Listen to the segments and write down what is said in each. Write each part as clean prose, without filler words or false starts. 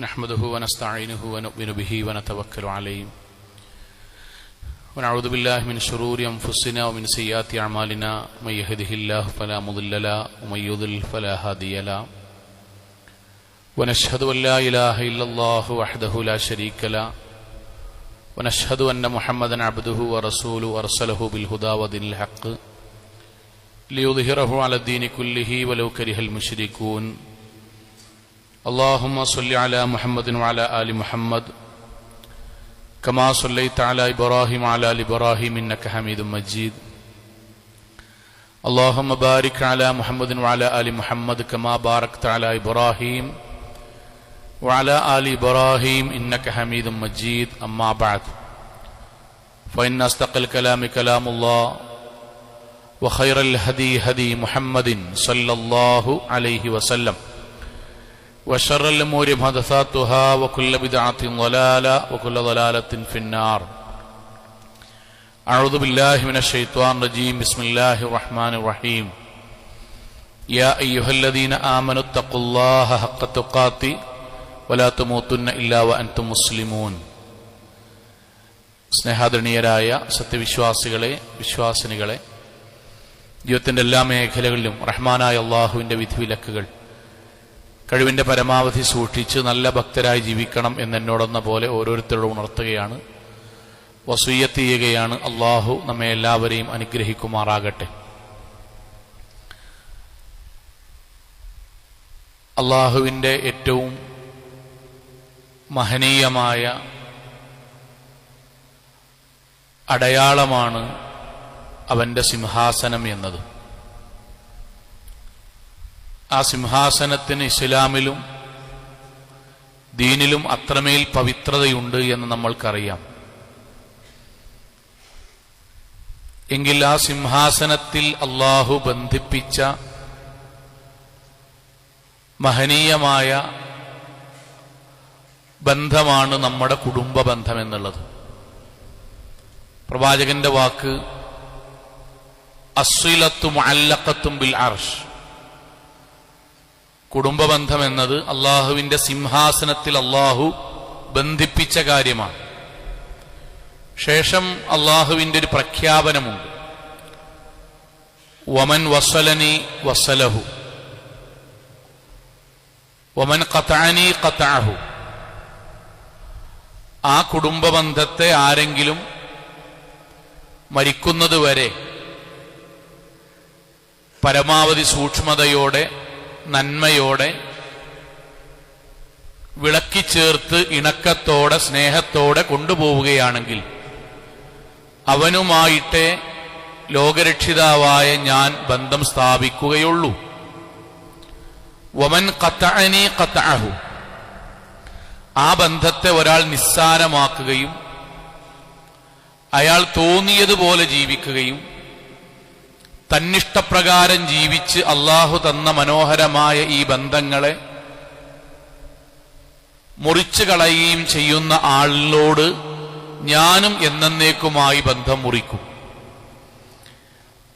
نحمده ونستعينه ونؤمن به ونتوكل عليه ونعوذ بالله من شرور أنفسنا ومن سيئات أعمالنا من يهده الله فلا مضل له ومن يضلل فلا هادي له ونشهد أن لا إله إلا الله وحده لا شريك له ونشهد أن محمدا عبده ورسوله أرسله بالهدى ودين الحق ليظهره على الدين كله ولو كره المشركون اللهم صل على محمد وعلى آل محمد كما صليت على إبراهيم وعلى آل إبراهيم إنك حميد مجيد اللهم بارك على محمد وعلى آل محمد كما باركت على إبراهيم وعلى آل إبراهيم إنك حميد مجيد أما بعد فإن أصدق الكلام كلام الله وخير الهدي هدي محمد صلى الله عليه وسلم وشر الأمور محدثاتها وكل بدعة ضلالة وكل ضلالة في النار أعوذ بالله من الشيطان الرجيم بسم الله الرحمن الرحيم يا أيها الذين آمنوا اتقوا الله حق تقاته ولا تموتن إلا وأنتم مسلمون സ്നേഹാദരണീയരായ സത്യവിശ്വാസികളെ വിശ്വാസിനികളെ, ജീവിതത്തിന്റെ എല്ലാ മേഖലകളിലും റഹ്മാനായ അള്ളാഹുവിന്റെ വിധിവിലക്കുകൾ കഴിവിന്റെ പരമാവധി സൂക്ഷിച്ച് നല്ല ഭക്തരായി ജീവിക്കണം എന്നെന്നോടെന്ന പോലെ ഓരോരുത്തരോടും ഉണർത്തുകയാണ്, വസിയ്യത്ത് ചെയ്യുകയാണ്. അള്ളാഹു നമ്മെ എല്ലാവരെയും അനുഗ്രഹിക്കുമാറാകട്ടെ. അള്ളാഹുവിന്റെ ഏറ്റവും മഹനീയമായ അടയാളമാണ് അവന്റെ സിംഹാസനം എന്നത്. ആ സിംഹാസനത്തിന് ഇസ്ലാമിലും ദീനിലും അത്രമേൽ പവിത്രതയുണ്ട് എന്ന് നമ്മൾക്കറിയാം. എങ്കിൽ ആ സിംഹാസനത്തിൽ അള്ളാഹു ബന്ധിപ്പിച്ച മഹനീയമായ ബന്ധമാണ് നമ്മുടെ കുടുംബ ബന്ധം എന്നുള്ളത്. പ്രവാചകന്റെ വാക്ക് അസ്വിലത്തു മുഅല്ലഖത്തും ബിൽ അർശ്, കുടുംബബന്ധം എന്നത് അള്ളാഹുവിന്റെ സിംഹാസനത്തിൽ അള്ളാഹു ബന്ധിപ്പിച്ച കാര്യമാണ്. ശേഷം അള്ളാഹുവിന്റെ ഒരു പ്രഖ്യാപനമുണ്ട്, വമൻ വസലനി വസലഹു വമൻ ഖതഅനി ഖതഅഹു. ആ കുടുംബബന്ധത്തെ ആരെങ്കിലും മരിക്കുന്നതുവരെ പരമാവധി സൂക്ഷ്മതയോടെ നന്മയോടെ വിളക്കിച്ചേർത്ത് ഇണക്കത്തോടെ സ്നേഹത്തോടെ കൊണ്ടുപോവുകയാണെങ്കിൽ അവനുമായിട്ടേ ലോകരക്ഷിതാവായ ഞാൻ ബന്ധം സ്ഥാപിക്കുകയുള്ളൂ. വമൻ ഖതഅനി ഖതഅഹു. ആ ബന്ധത്തെ ഒരാൾ നിസ്സാരമാക്കുകയും അയാൾ തോന്നിയതുപോലെ ജീവിക്കുകയും തന്നിഷ്ടപ്രകാരം ജീവിച്ച് അള്ളാഹു തന്ന മനോഹരമായ ഈ ബന്ധങ്ങളെ മുറിച്ചു കളയുകയും ചെയ്യുന്ന ആളിനോട് ഞാനും എന്നേക്കുമായി ബന്ധം മുറിക്കും.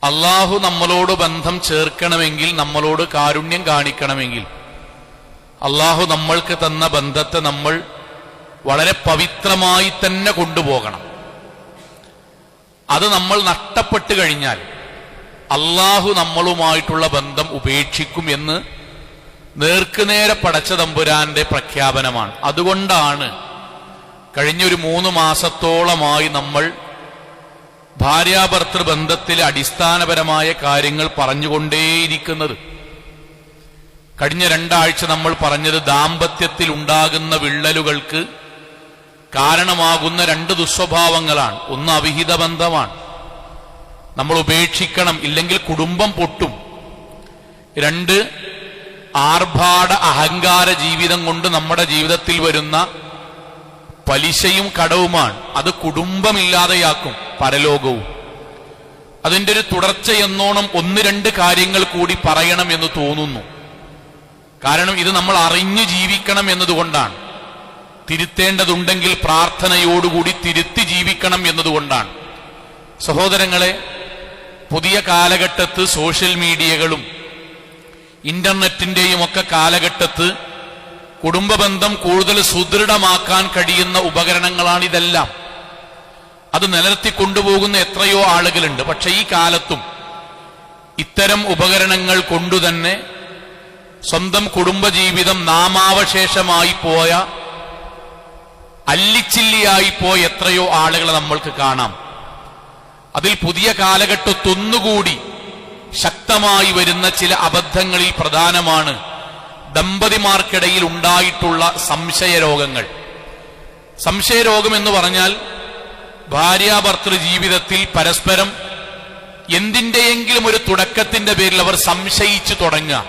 അള്ളാഹു നമ്മളോട് ബന്ധം ചേർക്കണമെങ്കിൽ, നമ്മളോട് കാരുണ്യം കാണിക്കണമെങ്കിൽ അള്ളാഹു നമ്മൾക്ക് തന്ന ബന്ധത്തെ നമ്മൾ വളരെ പവിത്രമായി തന്നെ കൊണ്ടുപോകണം. അത് നമ്മൾ നഷ്ടപ്പെട്ടു കഴിഞ്ഞാൽ അള്ളാഹു നമ്മളുമായിട്ടുള്ള ബന്ധം ഉപേക്ഷിക്കും എന്ന് നേർക്കുനേരെ പടച്ച തമ്പുരാന്റെ പ്രഖ്യാപനമാണ്. അതുകൊണ്ടാണ് കഴിഞ്ഞൊരു 3 മാസത്തോളമായി നമ്മൾ ഭാര്യാഭർത്തൃ ബന്ധത്തിലെ അടിസ്ഥാനപരമായ കാര്യങ്ങൾ പറഞ്ഞുകൊണ്ടേയിരിക്കുന്നത്. കഴിഞ്ഞ 2 ആഴ്ച നമ്മൾ പറഞ്ഞത് ദാമ്പത്യത്തിൽ ഉണ്ടാകുന്ന വിള്ളലുകൾക്ക് കാരണമാകുന്ന 2 ദുസ്വഭാവങ്ങളാണ്. ഒന്ന് അവിഹിത ബന്ധമാണ്, നമ്മൾ ഉപേക്ഷിക്കണം, ഇല്ലെങ്കിൽ കുടുംബം പൊട്ടും. 2 ആർഭാട അഹങ്കാര ജീവിതം കൊണ്ട് നമ്മുടെ ജീവിതത്തിൽ വരുന്ന പലിശയും കടവുമാണ്. അത് കുടുംബമില്ലാതെയാക്കും, പരലോകവും. അതിന്റെ ഒരു തുടർച്ചയെന്നോണം 1-2 കാര്യങ്ങൾ കൂടി പറയണം എന്ന് തോന്നുന്നു. കാരണം ഇത് നമ്മൾ അറിഞ്ഞു ജീവിക്കണം എന്നതുകൊണ്ടാണ്. തിരുത്തേണ്ടതുണ്ടെങ്കിൽ പ്രാർത്ഥനയോടുകൂടി തിരുത്തി ജീവിക്കണം എന്നതുകൊണ്ടാണ്. സഹോദരങ്ങളെ, പുതിയ കാലഘട്ടത്ത് സോഷ്യൽ മീഡിയകളും ഇന്റർനെറ്റിന്റെയും ഒക്കെ കാലഘട്ടത്ത് കുടുംബബന്ധം കൂടുതൽ സുദൃഢമാക്കാൻ കഴിയുന്ന ഉപകരണങ്ങളാണ് ഇതെല്ലാം. അത് നിലനിർത്തി കൊണ്ടുപോകുന്ന എത്രയോ ആളുകളുണ്ട്. പക്ഷെ ഈ കാലത്തും ഇത്തരം ഉപകരണങ്ങൾ കൊണ്ടുതന്നെ സ്വന്തം കുടുംബജീവിതം നാമാവശേഷമായി പോയ, അല്ലിച്ചില്ലിയായി പോയ എത്രയോ ആളുകളെ നമ്മൾക്ക് കാണാം. അതിൽ പുതിയ കാലഘട്ടത്തൊന്നുകൂടി ശക്തമായി വരുന്ന ചില അബദ്ധങ്ങളിൽ പ്രധാനമാണ് ദമ്പതിമാർക്കിടയിൽ ഉണ്ടായിട്ടുള്ള സംശയരോഗങ്ങൾ. സംശയരോഗം എന്ന് പറഞ്ഞാൽ ഭാര്യാഭർത്തൃ ജീവിതത്തിൽ പരസ്പരം എന്തിന്റെയെങ്കിലും ഒരു തുടക്കത്തിന്റെ പേരിൽ അവർ സംശയിച്ചു തുടങ്ങുക.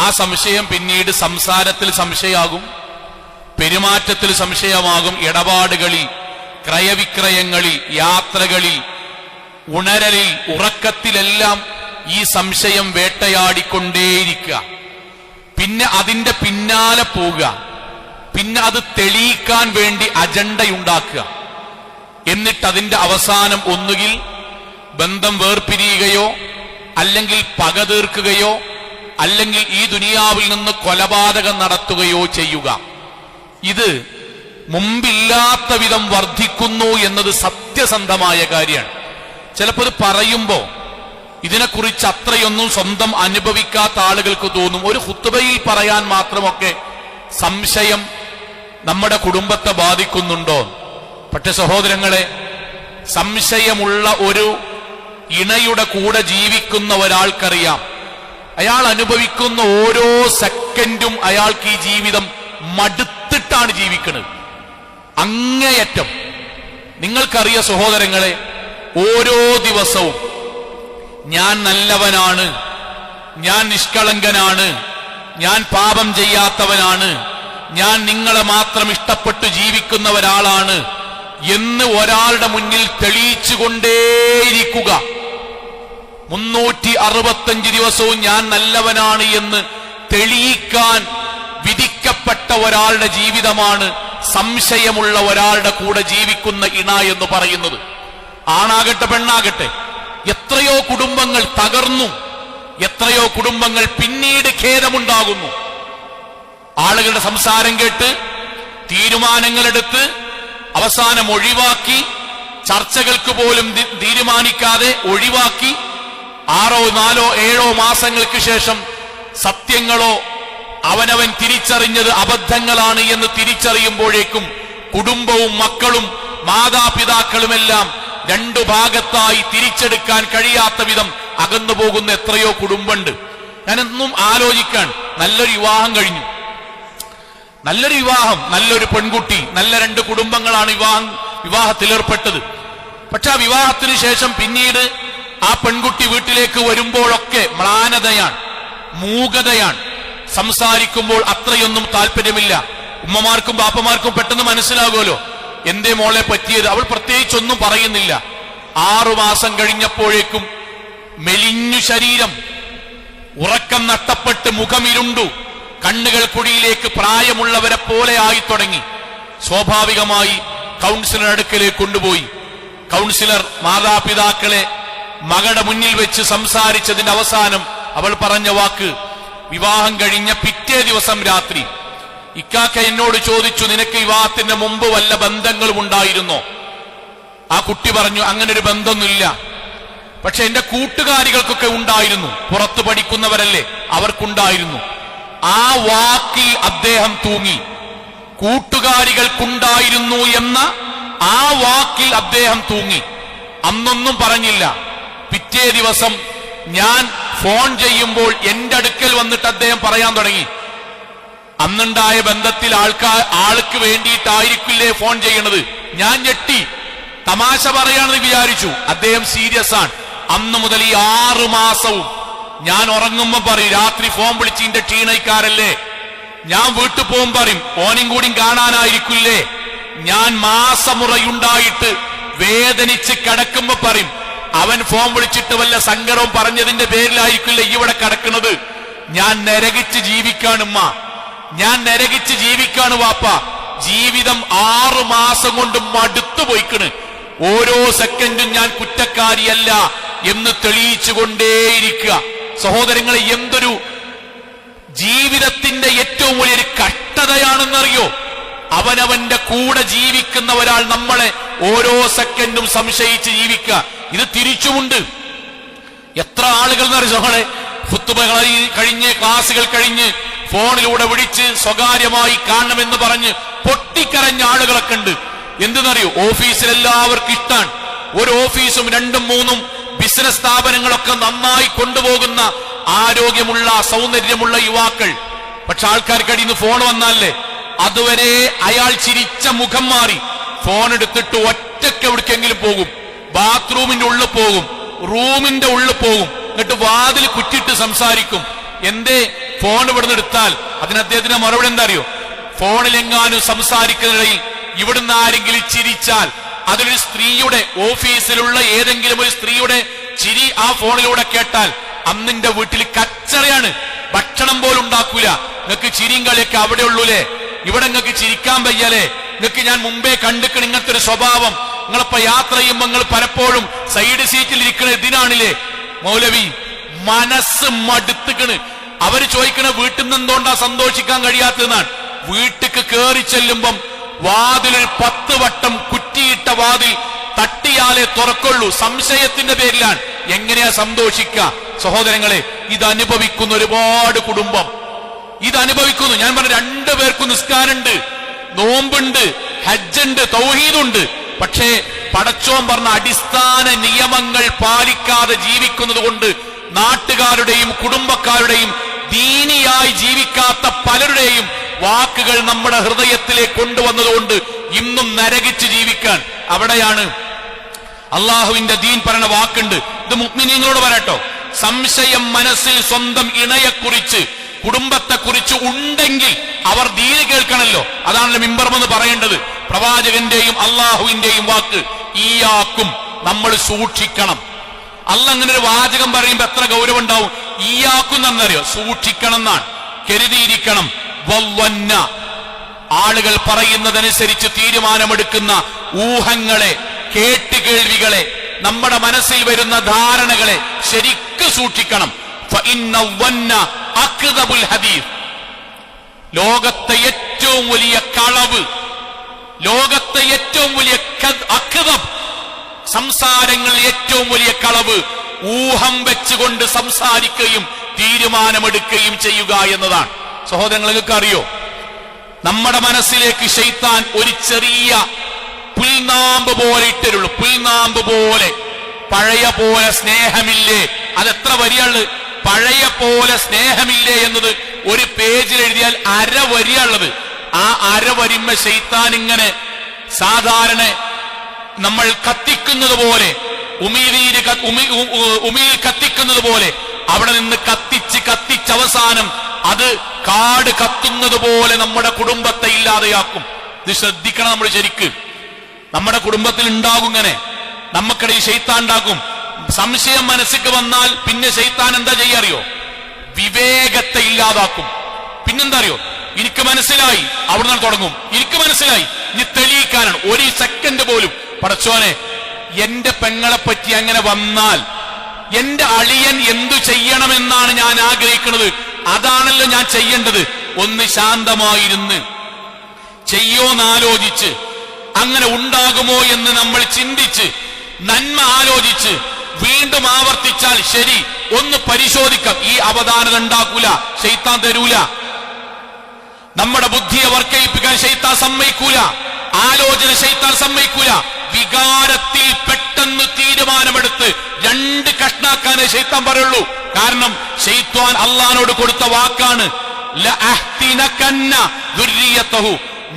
ആ സംശയം പിന്നീട് സംസാരത്തിൽ സംശയമാകും, പെരുമാറ്റത്തിൽ സംശയമാകും, ഇടപാടുകളിൽ, ക്രയവിക്രയങ്ങളിൽ, യാത്രകളിൽ, ഉണരലിൽ, ഉറക്കത്തിലെല്ലാം ഈ സംശയം വേട്ടയാടിക്കൊണ്ടേയിരിക്കുക. പിന്നെ അതിന്റെ പിന്നാലെ പോവുക, പിന്നെ അത് തെളിയിക്കാൻ വേണ്ടി അജണ്ടയുണ്ടാക്കുക. എന്നിട്ട് അതിന്റെ അവസാനം ഒന്നുകിൽ ബന്ധം വേർപിരിയുകയോ അല്ലെങ്കിൽ പക തീർക്കുകയോ അല്ലെങ്കിൽ ഈ ദുനിയാവിൽ നിന്ന് കൊലപാതകം നടത്തുകയോ ചെയ്യുക. ഇത് മുമ്പില്ലാത്ത വിധം വർദ്ധിക്കുന്നു എന്നത് സത്യസന്ധമായ കാര്യമാണ്. ചിലപ്പോൾ ഇത് പറയുമ്പോൾ ഇതിനെക്കുറിച്ച് അത്രയൊന്നും സ്വന്തം അനുഭവിക്കാത്ത ആളുകൾക്ക് തോന്നും, ഒരു ഖുത്ബയിൽ പറയാൻ മാത്രമൊക്കെ സംശയം നമ്മുടെ കുടുംബത്തെ ബാധിക്കുന്നുണ്ടോ? പക്ഷെ സഹോദരങ്ങളെ, സംശയമുള്ള ഒരു ഇണയുടെ കൂടെ ജീവിക്കുന്ന ഒരാൾക്കറിയാം, അയാൾ അനുഭവിക്കുന്ന ഓരോ സെക്കൻഡും അയാൾക്ക് ഈ ജീവിതം മടുത്തിട്ടാണ് ജീവിക്കുന്നത്, അങ്ങേയറ്റം. നിങ്ങൾക്കറിയാം സഹോദരങ്ങളെ, ഓരോ ദിവസവും ഞാൻ നല്ലവനാണ്, ഞാൻ നിഷ്കളങ്കനാണ്, ഞാൻ പാപം ചെയ്യാത്തവനാണ്, ഞാൻ നിങ്ങളെ മാത്രം ഇഷ്ടപ്പെട്ട് ജീവിക്കുന്ന ഒരാളാണ് എന്ന് ഒരാളുടെ മുന്നിൽ തെളിയിച്ചുകൊണ്ടേയിരിക്കുക. 365 ദിവസവും ഞാൻ നല്ലവനാണ് എന്ന് തെളിയിക്കാൻ വിധിക്കപ്പെട്ട ഒരാളുടെ ജീവിതമാണ് സംശയമുള്ള ഒരാളുടെ കൂടെ ജീവിക്കുന്ന ഇണ എന്ന് പറയുന്നത്. ആണാകട്ടെ പെണ്ണാകട്ടെ, എത്രയോ കുടുംബങ്ങൾ തകർന്നു, എത്രയോ കുടുംബങ്ങൾ പിന്നീട് ഖേദമുണ്ടാകുന്നു. ആളുകളുടെ സംസാരം കേട്ട് തീരുമാനങ്ങളെടുത്ത് അവസാനം ഒഴിവാക്കി, ചർച്ചകൾക്ക് പോലും തീരുമാനിക്കാതെ ഒഴിവാക്കി, 6, 4, 7 മാസങ്ങൾക്ക് ശേഷം സത്യങ്ങളോ അവനവൻ തിരിച്ചറിഞ്ഞത് അബദ്ധങ്ങളാണ് എന്ന് തിരിച്ചറിയുമ്പോഴേക്കും കുടുംബവും മക്കളും മാതാപിതാക്കളുമെല്ലാം രണ്ടു ഭാഗത്തായി തിരിച്ചെടുക്കാൻ കഴിയാത്ത വിധം അകന്നു പോകുന്ന എത്രയോ കുടുംബമുണ്ട്. ഞാനെന്നും ആലോചിക്കാൻ, നല്ലൊരു വിവാഹം കഴിഞ്ഞു, നല്ലൊരു വിവാഹം, നല്ലൊരു പെൺകുട്ടി, നല്ല 2 കുടുംബങ്ങളാണ് വിവാഹത്തിലേർപ്പെട്ടത്. പക്ഷെ ആ വിവാഹത്തിന് ശേഷം പിന്നീട് ആ പെൺകുട്ടി വീട്ടിലേക്ക് വരുമ്പോഴൊക്കെ മ്ലാനതയാണ്, മൂകതയാണ്, സംസാരിക്കുമ്പോൾ അത്രയൊന്നും താല്പര്യമില്ല. ഉമ്മമാർക്കും ബാപ്പമാർക്കും പെട്ടെന്ന് മനസ്സിലാകുമല്ലോ എന്തേ മോളെ പറ്റിയത്. അവൾ പ്രത്യേകിച്ചൊന്നും പറയുന്നില്ല. 6 മാസം കഴിഞ്ഞപ്പോഴേക്കും മെലിഞ്ഞു ശരീരം, ഉറക്കം നഷ്ടപ്പെട്ട് മുഖമിരുണ്ടു, കണ്ണുകൾ കുഴിയിലേക്ക് പ്രായമുള്ളവരെ പോലെ ആയി തുടങ്ങി. സ്വാഭാവികമായി കൗൺസിലർ അടുക്കലേക്ക് കൊണ്ടുപോയി. കൗൺസിലർ മാതാപിതാക്കളെ മകളുടെ മുന്നിൽ വെച്ച് സംസാരിച്ചതിന്റെ അവസാനം അവൾ പറഞ്ഞ വാക്ക്, വിവാഹം കഴിഞ്ഞ പിറ്റേ ദിവസം രാത്രി ഇക്കാക്ക എന്നോട് ചോദിച്ചു, നിനക്ക് വിവാഹത്തിന് മുമ്പ് വല്ല ബന്ധങ്ങളും ഉണ്ടായിരുന്നോ? ആ കുട്ടി പറഞ്ഞു, അങ്ങനെ ഒരു ബന്ധമൊന്നുമില്ല, പക്ഷെ എന്റെ കൂട്ടുകാരികൾക്കൊക്കെ ഉണ്ടായിരുന്നു, പുറത്തു പഠിക്കുന്നവരല്ലേ, അവർക്കുണ്ടായിരുന്നു. ആ വാക്കിൽ അദ്ദേഹം തൂങ്ങി. കൂട്ടുകാരികൾക്കുണ്ടായിരുന്നു എന്ന ആ വാക്കിൽ അദ്ദേഹം തൂങ്ങി. അന്നൊന്നും പറഞ്ഞില്ല. പിറ്റേ ദിവസം ഞാൻ ഫോൺ ചെയ്യുമ്പോൾ എന്റെ അടുക്കൽ വന്നിട്ട് അദ്ദേഹം പറയാൻ തുടങ്ങി, അന്നുണ്ടായ ബന്ധത്തിൽ ആൾക്ക് വേണ്ടിയിട്ടായിരിക്കില്ലേ ഫോൺ ചെയ്യണത്. ഞാൻ ഞെട്ടി, തമാശ പറയാണെന്ന് വിചാരിച്ചു. അദ്ദേഹം സീരിയസ് ആണ്. അന്നു മുതൽ ഈ 6 മാസവും ഞാൻ ഉറങ്ങുമ്പോ പറയും, രാത്രി ഫോൺ വിളിച്ച് ഇന്റെ ക്ഷീണക്കാരല്ലേ, ഞാൻ വീട്ടിൽ പോകും പറയും, ഓനും കൂടി കാണാനായിരിക്കില്ലേ. ഞാൻ മാസമുറയുണ്ടായിട്ട് വേദനിച്ച് കിടക്കുമ്പോ പറയും, അവൻ ഫോൺ വിളിച്ചിട്ട് വല്ല സങ്കടവും പറഞ്ഞതിന്റെ പേരിലായിരിക്കില്ലേ ഇവിടെ കിടക്കുന്നത്. ഞാൻ നരകിച്ച് ജീവിക്കാണുമ്മ, ഞാൻ നരകിച്ച് ജീവിക്കാണ് വാപ്പ. ജീവിതം 6 മാസം കൊണ്ട് മടുത്തു പോയിക്കണ്. ഓരോ സെക്കൻഡും ഞാൻ കുറ്റക്കാരിയല്ല എന്ന് തെളിയിച്ചുകൊണ്ടേയിരിക്കുക. സഹോദരങ്ങളെ, എന്തൊരു ജീവിതത്തിന്റെ ഏറ്റവും വലിയൊരു അവനവന്റെ കൂടെ ജീവിക്കുന്ന ഒരാൾ നമ്മളെ ഓരോ സെക്കൻഡും സംശയിച്ച് ജീവിക്കുക. ഇത് തിരിച്ചുമുണ്ട്. എത്ര ആളുകൾ എന്നറിയാം, ഖുതുബകൾ കഴിഞ്ഞ് ക്ലാസുകൾ കഴിഞ്ഞ് ഫോണിലൂടെ വിളിച്ച് സ്വകാര്യമായി കാണണമെന്ന് പറഞ്ഞ് പൊട്ടിക്കരഞ്ഞ ആളുകളൊക്കെ ഉണ്ട്. എന്തെന്നറിയോ? ഓഫീസിൽ എല്ലാവർക്കും ഇഷ്ടാണ്. ഒരു ഓഫീസും 2ഉം 3ഉം ബിസിനസ് സ്ഥാപനങ്ങളൊക്കെ നന്നായി കൊണ്ടുപോകുന്ന ആരോഗ്യമുള്ള സൗന്ദര്യമുള്ള യുവാക്കൾ. പക്ഷെ ആൾക്കാർക്കടിയിൽ നിന്ന് ഫോൺ വന്നാലേ അതുവരെ അയാൾ ചിരിച്ച മുഖം മാറി ഫോൺ എടുത്തിട്ട് ഒറ്റയ്ക്ക് എവിടേക്കെങ്കിലും പോകും, ബാത്റൂമിന്റെ ഉള്ളിൽ പോകും, റൂമിന്റെ ഉള്ളിൽ പോകും, എന്നിട്ട് വാതിൽ കുറ്റിട്ട് സംസാരിക്കും. എന്തേ ഫോൺ ഇവിടുന്ന് എടുത്താൽ അതിന് അദ്ദേഹത്തിന്റെ മറുപടി എന്താ അറിയോ? ഫോണിലെങ്ങാനും സംസാരിക്കുന്നതിനിടയിൽ ഇവിടുന്ന് ആരെങ്കിലും ചിരിച്ചാൽ അതിലൊരു സ്ത്രീയുടെ, ഓഫീസിലുള്ള ഏതെങ്കിലും ഒരു സ്ത്രീയുടെ ചിരി ആ ഫോണിലൂടെ കേട്ടാൽ അന്നിന്റെ വീട്ടിൽ കച്ചറയാണ്. ഭക്ഷണം പോലും ഉണ്ടാക്കൂല. നിങ്ങൾക്ക് ചിരിയും കളിയൊക്കെ അവിടെ ഉള്ളൂലേ, ഇവിടെ നിങ്ങൾക്ക് ചിരിക്കാൻ വയ്യല്ലേ? നിങ്ങൾക്ക് ഞാൻ മുമ്പേ കണ്ടിക്കണ ഇങ്ങനത്തെ ഒരു സ്വഭാവം. നിങ്ങളിപ്പോ യാത്ര ചെയ്യുമ്പോ നിങ്ങൾ പലപ്പോഴും സൈഡ് സീറ്റിൽ ഇരിക്കണ ഇതിനാണില്ലേ? മൗലവി മനസ്സ് മടുത്തുക്കണ്. അവര് ചോദിക്കണ വീട്ടിൽ നിന്ന് എന്തുകൊണ്ടാ സന്തോഷിക്കാൻ കഴിയാത്തതെന്നാണ്. വീട്ടിക്ക് കയറി ചെല്ലുമ്പം വാതിലൊരു 10 വട്ടം കുറ്റിയിട്ട വാതിൽ തട്ടിയാലേ തുറക്കുള്ളൂ. സംശയത്തിന്റെ പേരിലാണ്. എങ്ങനെയാ സന്തോഷിക്കുക? സഹോദരങ്ങളെ, ഇത് അനുഭവിക്കുന്ന ഒരുപാട് കുടുംബം ഇത് അനുഭവിക്കുന്നു. ഞാൻ പറഞ്ഞ 2 പേർക്കും നിസ്കാരമുണ്ട്, നോമ്പുണ്ട്, ഹജ്ജുണ്ട്, തൗഹീദുണ്ട്. പക്ഷേ പടച്ചോൻ പറഞ്ഞ അടിസ്ഥാന നിയമങ്ങൾ പാലിക്കാതെ ജീവിക്കുന്നത് കൊണ്ട് നാട്ടുകാരുടെയും കുടുംബക്കാരുടെയും ദീനിയായി ജീവിക്കാത്ത പലരുടെയും വാക്കുകൾ നമ്മുടെ ഹൃദയത്തിലേക്ക് കൊണ്ടുവന്നതുകൊണ്ട് ഇന്നും നരകിച്ച് ജീവിക്കാൻ. അവിടെയാണ് അള്ളാഹുവിന്റെ ദീൻ പറയുന്ന വാക്കുണ്ട്. ഇത് മുഅ്മിനീങ്ങളോട് പറയട്ടോ. സംശയം മനസ്സിൽ സ്വന്തം ഇണയെക്കുറിച്ച്, കുടുംബത്തെക്കുറിച്ച് ഉണ്ടെങ്കിൽ അവർ ദീന് കേൾക്കണല്ലോ. അതാണല്ലോ മിമ്പർമെന്ന് പറയേണ്ടത്. പ്രവാചകന്റെയും അള്ളാഹുവിന്റെയും വാക്ക്. ഈയാക്കും, നമ്മൾ സൂക്ഷിക്കണം. അല്ല അങ്ങനെ ഒരു വാചകം പറയുമ്പോ എത്ര ഗൗരവം ഉണ്ടാവും. ഈയാക്കും എന്നറിയോ? സൂക്ഷിക്കണം എന്നാണ്, കരുതിയിരിക്കണം. വവ്വന്ന, ആളുകൾ പറയുന്നതനുസരിച്ച് തീരുമാനമെടുക്കുന്ന ഊഹങ്ങളെ, കേട്ടുകേൾവികളെ, നമ്മുടെ മനസ്സിൽ വരുന്ന ധാരണകളെ ശരിക്ക് സൂക്ഷിക്കണം. ഫഇന്ന വന്ന അക്ദബുൽ ഹദീസ്. ലോകത്തെ ഏറ്റവും വലിയ കളവ്, ലോകത്തെ ഏറ്റവും വലിയ അക്ദബ്, സംസാരങ്ങളിൽ ഏറ്റവും വലിയ കളവ് ഊഹം വെച്ചുകൊണ്ട് സംസാരിക്കുകയും തീരുമാനമെടുക്കുകയും ചെയ്യുക എന്നതാണ്. സഹോദരങ്ങൾക്ക് അറിയോ, നമ്മുടെ മനസ്സിലേക്ക് ശൈത്താൻ ഒരു ചെറിയ പുൽനാമ്പ് പോലെ ഇട്ടരുള്ളൂ. പുൽനാമ്പ് പോലെ. പഴയ പോലെ സ്നേഹമില്ലേ, അതെത്ര വരിയുള്ളത്? പഴയ പോലെ സ്നേഹമില്ലേ എന്നത് ഒരു പേജിൽ എഴുതിയാൽ 1/2 വരിയുള്ളത്. ആ 1/2 വരിമ്മ ശൈത്താൻ ഇങ്ങനെ സാധാരണ നമ്മൾ കത്തിക്കുന്നത് പോലെ, ഉമിയിൽ കത്തിക്കുന്നത് പോലെ അവിടെ നിന്ന് കത്തിച്ച് അവസാനം അത് കാട് കത്തുന്നത് പോലെ നമ്മുടെ കുടുംബത്തെ ഇല്ലാതെയാക്കും. ഇത് ശ്രദ്ധിക്കണം നമ്മൾ ശരിക്ക്. നമ്മുടെ കുടുംബത്തിൽ ഉണ്ടാകും ഇങ്ങനെ. നമുക്കിടയിൽ ശൈത്താൻ ഉണ്ടാകും. സംശയം മനസ്സിക്ക് വന്നാൽ പിന്നെ ശൈത്താൻ എന്താ ചെയ്യാറിയോ? വിവേകത്തെ ഇല്ലാതാക്കും. പിന്നെന്താ അറിയോ? എനിക്ക് മനസ്സിലായി, അവിടെ നിന്ന് തുടങ്ങും. എനിക്ക് മനസ്സിലായി, ഇനി തെളിയിക്കാനാണ്. 1 സെക്കൻഡ് പോലും പടച്ചോനെ, എന്റെ പെങ്ങളെ പറ്റി അങ്ങനെ വന്നാൽ എന്റെ അളിയൻ എന്തു ചെയ്യണമെന്നാണ് ഞാൻ ആഗ്രഹിക്കുന്നത്, അതാണല്ലോ ഞാൻ ചെയ്യേണ്ടത്. ഒന്ന് ശാന്തമായിരുന്ന് ചെയ്യോന്നാലോചിച്ച്, അങ്ങനെ ഉണ്ടാകുമോ എന്ന് നമ്മൾ ചിന്തിച്ച്, നന്മ ആലോചിച്ച് വീണ്ടും ആവർത്തിച്ചാൽ ശരി, ഒന്ന് പരിശോധിക്കാം. ഈ അവധാനത ഉണ്ടാക്കൂല, ശൈത്താൻ തരൂല. നമ്മുടെ ബുദ്ധിയെ വർക്കയിപ്പിക്കാൻ ശൈത്താൻ സമ്മതിക്കൂല. ആലോചന ശൈത്താൻ സമ്മതിക്കൂല. വികാരത്തിൽ പെട്ടെന്ന് തീരുമാനമെടുത്ത് 2 കഷ്ണാക്കാനേ ശൈത്താൻ പറയുള്ളൂ. കാരണം ശൈത്താൻ അള്ളാനോട് കൊടുത്ത വാക്കാണ്, ലഅഹ്തിനകന്ന ദുർരിയതഹു,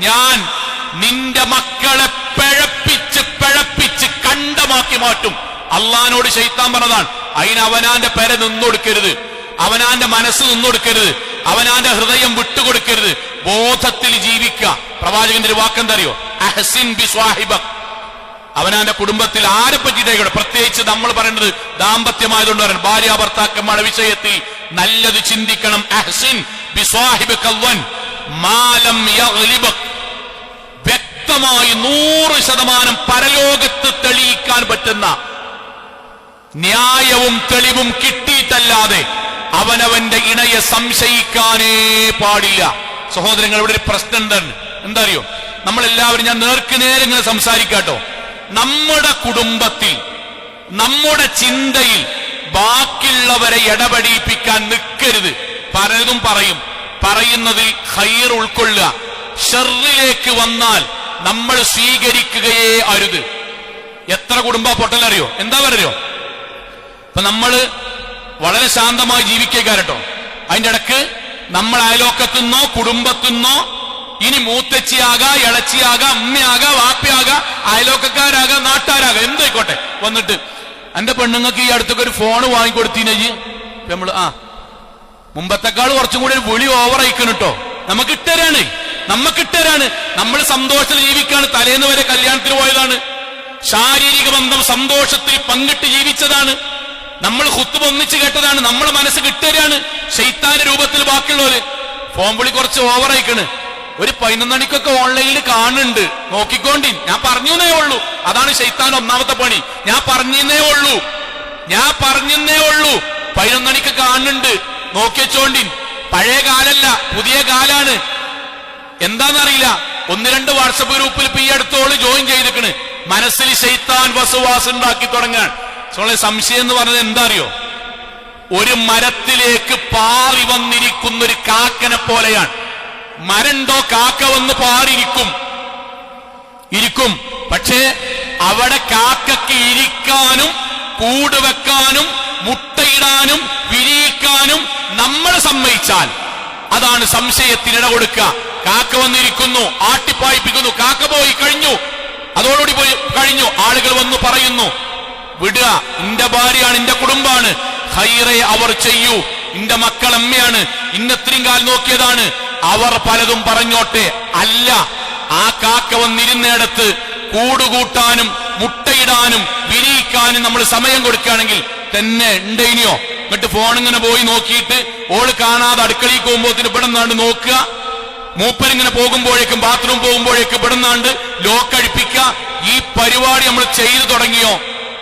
ഞാൻ നിന്റെ മക്കളെ പിഴപ്പിച്ച് കണ്ടമാക്കി മാറ്റും. അള്ളാനോട് ശൈത്താൻ പറഞ്ഞതാണ്. അതിന് അവനാന്റെ പെര നിന്നൊടുക്കരുത്, അവനാന്റെ മനസ്സ് നിന്നൊടുക്കരുത്, അവനാന്റെ ഹൃദയം വിട്ടുകൊടുക്കരുത്. ബോധത്തിൽ ജീവിക്കുക. പ്രവാചകന്റെ ഒരു വാക്കെന്തറിയോ? അഹ്സിൻ ബി സ്വാഹിബക്. അവനാന്റെ കുടുംബത്തിൽ ആരെ പറ്റിയിട്ടേക്കട്ടെ, പ്രത്യേകിച്ച് നമ്മൾ പറയുന്നത് ദാമ്പത്യമായതുകൊണ്ട് പറയാൻ, ഭാര്യ ഭർത്താക്കന്മാരുടെ വിഷയത്തിൽ നല്ലത് ചിന്തിക്കണം. അഹ്സിൻ ബി സ്വാഹിബക വൻ മാലം യഗ്ലിബക്. വ്യക്തമായി 100% പരലോകത്ത് തെളിയിക്കാൻ പറ്റുന്ന ന്യായവും തെളിവും കിട്ടിയിട്ടല്ലാതെ അവനവന്റെ ഇണയെ സംശയിക്കാനേ പാടില്ല. സഹോദരങ്ങൾ, ഇവിടെ ഒരു പ്രശ്നം എന്താ അറിയോ? നമ്മളെല്ലാവരും ഞാൻ നേർക്കുനേരെ ഇങ്ങനെ സംസാരിക്കാട്ടോ. നമ്മുടെ കുടുംബത്തിൽ, നമ്മുടെ ചിന്തയിൽ ബാക്കിയുള്ളവരെ ഇടപെടിപ്പിക്കാൻ നിൽക്കരുത്. പലതും പറയും, പറയുന്നതിൽ ഖൈർ ഉൾക്കൊള്ളുക. ഷർറിലേക്ക് വന്നാൽ നമ്മൾ സ്വീകരിക്കുകയേ അരുത്. എത്ര കുടുംബ പൊട്ടലറിയോ? എന്താ പറയോ? ഇപ്പൊ നമ്മള് വളരെ ശാന്തമായി ജീവിക്കാരട്ടോ. അതിന്റെ ഇടക്ക് നമ്മൾ അയലോക്കത്തുനിന്നോ കുടുംബത്തുനിന്നോ, ഇനി മൂത്തച്ചിയാകാ, ഇളച്ചിയാകാ, അമ്മയാകാ, വാപ്പയാകാ, അയലോക്കക്കാരാകാ, നാട്ടാരാകാ, എന്തായിക്കോട്ടെ, വന്നിട്ട് എന്റെ പെണ്ണുങ്ങൾക്ക് ഈ അടുത്തൊക്കെ ഒരു ഫോണ് വാങ്ങിക്കൊടുത്തീനജി. നമ്മള് മുമ്പത്തെക്കാൾ കുറച്ചും കൂടി ഒരു വിളി ഓവറായിക്കണം കേട്ടോ. നമുക്കിട്ടരാണ്. നമ്മൾ സന്തോഷത്തിൽ ജീവിക്കാണ്. തലേന്ന് വരെ കല്യാണത്തിന് പോയതാണ്. ശാരീരിക ബന്ധം സന്തോഷത്തിൽ പങ്കിട്ട് ജീവിച്ചതാണ്. നമ്മൾ ഖുത്ബ ഒന്നിച്ച് കേട്ടതാണ്. നമ്മളെ മനസ്സ് കിട്ടരാണ്. ശൈത്താന്റെ രൂപത്തിൽ ബാക്കിയുള്ളവര് ഫോൺ വിളി കുറച്ച് ഓവറായിക്കണ്. ഒരു 11 മണിക്കൊക്കെ ഓൺലൈനിൽ കാണുന്നുണ്ട്, നോക്കിക്കോണ്ടി. ഞാൻ പറഞ്ഞേ ഉള്ളൂ. അതാണ് ശൈത്താന്റെ ഒന്നാമത്തെ പണി. ഞാൻ പറഞ്ഞേ ഉള്ളൂ. 11 മണിക്ക് കാണുന്നുണ്ട്, നോക്കിച്ചോണ്ടി. പഴയ കാലല്ല, പുതിയ കാലാണ്. എന്താന്നറിയില്ല, 1-2 വാട്സപ്പ് ഗ്രൂപ്പിൽ ഇപ്പൊ ഈ അടുത്തോള് ജോയിൻ ചെയ്തിക്കണ്. മനസ്സിൽ ശൈത്താൻ വസുവാസ് ഉണ്ടാക്കി തുടങ്ങാൻ. സംശയം എന്ന് പറഞ്ഞത് എന്താ അറിയോ? ഒരു മരത്തിലേക്ക് പാറി വന്നിരിക്കുന്ന ഒരു കാക്കനെ പോലെയാണ്. മരണ്ടോ, കാക്ക വന്ന് പാറിയിരിക്കും. പക്ഷേ അവിടെ കാക്കയ്ക്ക് ഇരിക്കാനും കൂട് വെക്കാനും മുട്ടയിടാനും വിരിയിക്കാനും നമ്മൾ സമ്മതിച്ചാൽ അതാണ് സംശയത്തിനിട കൊടുക്കുക. കാക്ക വന്നിരിക്കുന്നു, ആട്ടിപ്പായിപ്പിക്കുന്നു, കാക്ക പോയി കഴിഞ്ഞു, അതോടുകൂടി പോയി കഴിഞ്ഞു. ആളുകൾ വന്ന് പറയുന്നു, വിടുക, ഇന്റെ ഭാര്യയാണ്, ഇന്റെ കുടുംബാണ്, ഖൈറേ അവർ ചെയ്യൂ, ഇന്റെ മക്കൾ അമ്മയാണ്, ഇന്നത്രയും കാലം നോക്കിയതാണ്, അവർ പലതും പറഞ്ഞോട്ടെ. അല്ല, ആ കാക്ക വന്നിരുന്നിടത്ത് കൂടുകൂട്ടാനും മുട്ടയിടാനും വിരിയിക്കാനും നമ്മൾ സമയം കൊടുക്കുകയാണെങ്കിൽ തന്നെ ഉണ്ടേനിയോ? എന്നിട്ട് ഫോണിങ്ങനെ പോയി നോക്കിയിട്ട് ഓള് കാണാതെ അടുക്കളയിൽ പോകുമ്പോഴത്തിന് ഇവിടെ നിന്നാണ്ട് നോക്കുക. മൂപ്പരിങ്ങനെ പോകുമ്പോഴേക്കും ബാത്റൂം പോകുമ്പോഴേക്കും ഇവിടെ നിന്നാണ്ട് ലോക്കഴിപ്പിക്കുക. ഈ പരിപാടി നമ്മൾ ചെയ്തു തുടങ്ങിയോ,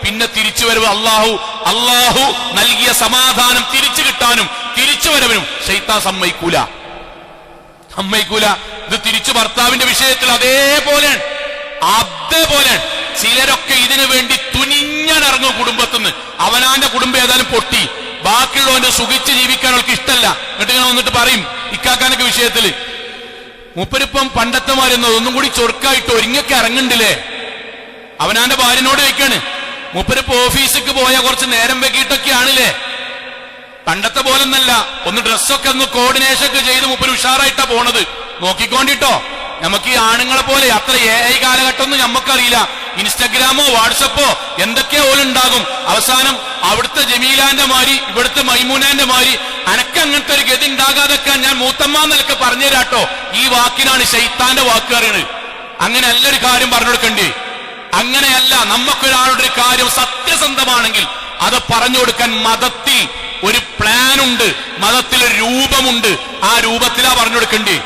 പിന്നെ തിരിച്ചു വരവ് അള്ളാഹു നൽകിയ സമാധാനം തിരിച്ചു കിട്ടാനും തിരിച്ചു വരവിനും ശൈത്താൻ സമ്മതിക്കൂല. ഇത് തിരിച്ചു ഭർത്താവിന്റെ വിഷയത്തിൽ അതേപോലെ ചിലരൊക്കെ ഇതിനു വേണ്ടി തുനിഞ്ഞിറങ്ങും കുടുംബത്തിന്ന്. അവനാന്റെ കുടുംബം ഏതായാലും പൊട്ടി, ബാക്കിയുള്ളവന്റെ സുഖിച്ച് ജീവിക്കാൻ അവർക്ക് ഇഷ്ടമല്ല. എന്നിട്ട് ഞാൻ വന്നിട്ട് പറയും ഇക്കാക്കാനൊക്കെ വിഷയത്തില്, മൂപ്പരിപ്പം പണ്ടത്തെ മാരുന്നത് ഒന്നും കൂടി ചൊറുക്കായിട്ട് ഒരുങ്ങൊക്കെ ഇറങ്ങണ്ടില്ലേ. അവനാന്റെ ഭാര്യനോട് ചോദിക്കാണ്, മൂപ്പരിപ്പോ ഓഫീസിക്ക് പോയാൽ കുറച്ച് നേരം വെക്കിയിട്ടൊക്കെയാണില്ലേ, പണ്ടത്തെ പോലൊന്നല്ല, ഒന്ന് ഡ്രസ്സൊക്കെ ഒന്ന് കോർഡിനേഷൻ ഒക്കെ ചെയ്ത് മൂപ്പര് ഉഷാറായിട്ടാ പോണത്, നോക്കിക്കോണ്ടിട്ടോ. നമുക്ക് ഈ ആണുങ്ങളെ പോലെ അത്ര AI കാലഘട്ടമൊന്നും നമുക്കറിയില്ല. ഇൻസ്റ്റഗ്രാമോ വാട്സപ്പോ എന്തൊക്കെയോ ഓലുണ്ടാകും. അവസാനം അവിടുത്തെ ജമീലാന്റെ മാരി ഇവിടുത്തെ മൈമൂനാന്റെ മാരി അനക്ക് അങ്ങനത്തെ ഒരു ഗതി ഉണ്ടാകാതൊക്കെ ഞാൻ മൂത്തമ്മ എന്നൊക്കെ പറഞ്ഞുതരാട്ടോ. ഈ വാക്കിനാണ് ശൈത്താന്റെ വാക്ക് അറിയണത്. അങ്ങനെ നല്ലൊരു കാര്യം പറഞ്ഞു കൊടുക്കണ്ടേ? അങ്ങനെയല്ല. നമുക്കൊരാളുടെ ഒരു കാര്യം സത്യസന്ധമാണെങ്കിൽ അത് പറഞ്ഞു കൊടുക്കാൻ മതത്തിൽ ഒരു പ്ലാനുണ്ട്, മതത്തിലൊരു രൂപമുണ്ട്. ആ രൂപത്തിലാ പറഞ്ഞു കൊടുക്കണ്ടേ.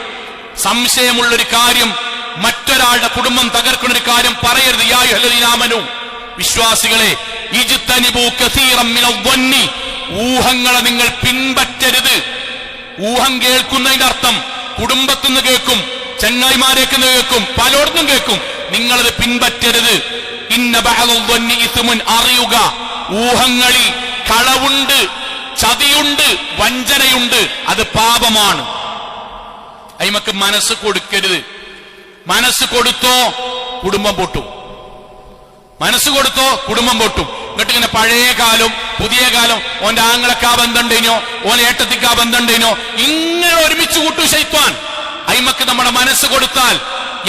സംശയമുള്ളൊരു കാര്യം, മറ്റൊരാളുടെ കുടുംബം തകർക്കുന്ന ഒരു കാര്യം പറയരുത്. യാ അയ്യുഹല്ലദീന ആമനൂ, വിശ്വാസികളെ, ഇജ്തനിബൂ കസീറൻ മിനൽ ظന്നി, ഊഹങ്ങളെ നിങ്ങൾ പിൻപറ്റരുത്. ഊഹം കേൾക്കുന്നതിന്റെ അർത്ഥം കുടുംബത്തുനിന്ന് കേൾക്കും, ചങ്ങായിമാരേക്കുന്ന് കേൾക്കും, പലയിടത്തും കേൾക്കും. നിങ്ങളത് പിൻപറ്റരുത്. ഇന്ന ബഅദൽ ظന്നി ഇസ്മുൻ, അറിയുക, ഊഹങ്ങളിൽ കളവുണ്ട്, ചതിയുണ്ട്, വഞ്ചനയുണ്ട്, അത് പാപമാണ്. അയിമക്ക് മനസ്സ് കൊടുക്കരുത്. മനസ്സ് കൊടുത്തോ കുടുംബം പൊട്ടും. എന്നിട്ട് ഇങ്ങനെ പഴയ കാലം പുതിയ കാലം, ഓന്റെ ആങ്ങളക്കാ ബന്ധമുണ്ടേനോ, ഓൻ ഏട്ടത്തിക്കാ ബന്ധമുണ്ടേനോ, ഇങ്ങനെ ഒരുമിച്ച് കൂട്ടും ശൈത്താൻ. അയിമക്ക് നമ്മുടെ മനസ്സ് കൊടുത്താൽ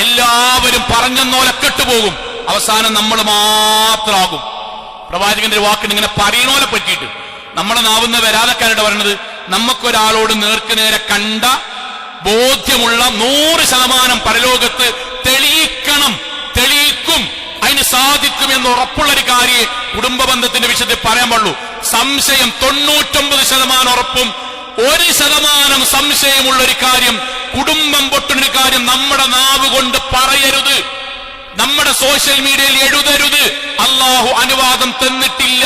എല്ലാവരും പറഞ്ഞെന്നോലെ കെട്ടുപോകും. അവസാനം നമ്മൾ മാത്രമാകും. പ്രവാചകന്റെ വാക്കിന് ഇങ്ങനെ പറയണോലെ പറ്റിയിട്ട് നമ്മളെ നാവുന്ന വരാതെക്കാരുടെ പറയുന്നത്, നമുക്കൊരാളോട് നേർക്കുനേരെ കണ്ട ബോധ്യമുള്ള 100% പരലോകത്ത് തെളിയിക്കും, അതിന് സാധിക്കും എന്ന് ഉറപ്പുള്ളൊരു കാര്യം കുടുംബ ബന്ധത്തിന്റെ വിഷയത്തിൽ പറയാൻ പാടുള്ളൂ. സംശയം 99% ഉറപ്പും 1% സംശയമുള്ളൊരു കാര്യം, കുടുംബം പൊട്ടുന്നൊരു കാര്യം നമ്മുടെ നാവ് കൊണ്ട് പറയരുത്, നമ്മുടെ സോഷ്യൽ മീഡിയയിൽ എഴുതരുത്. അള്ളാഹു അനുവാദം തന്നിട്ടില്ല.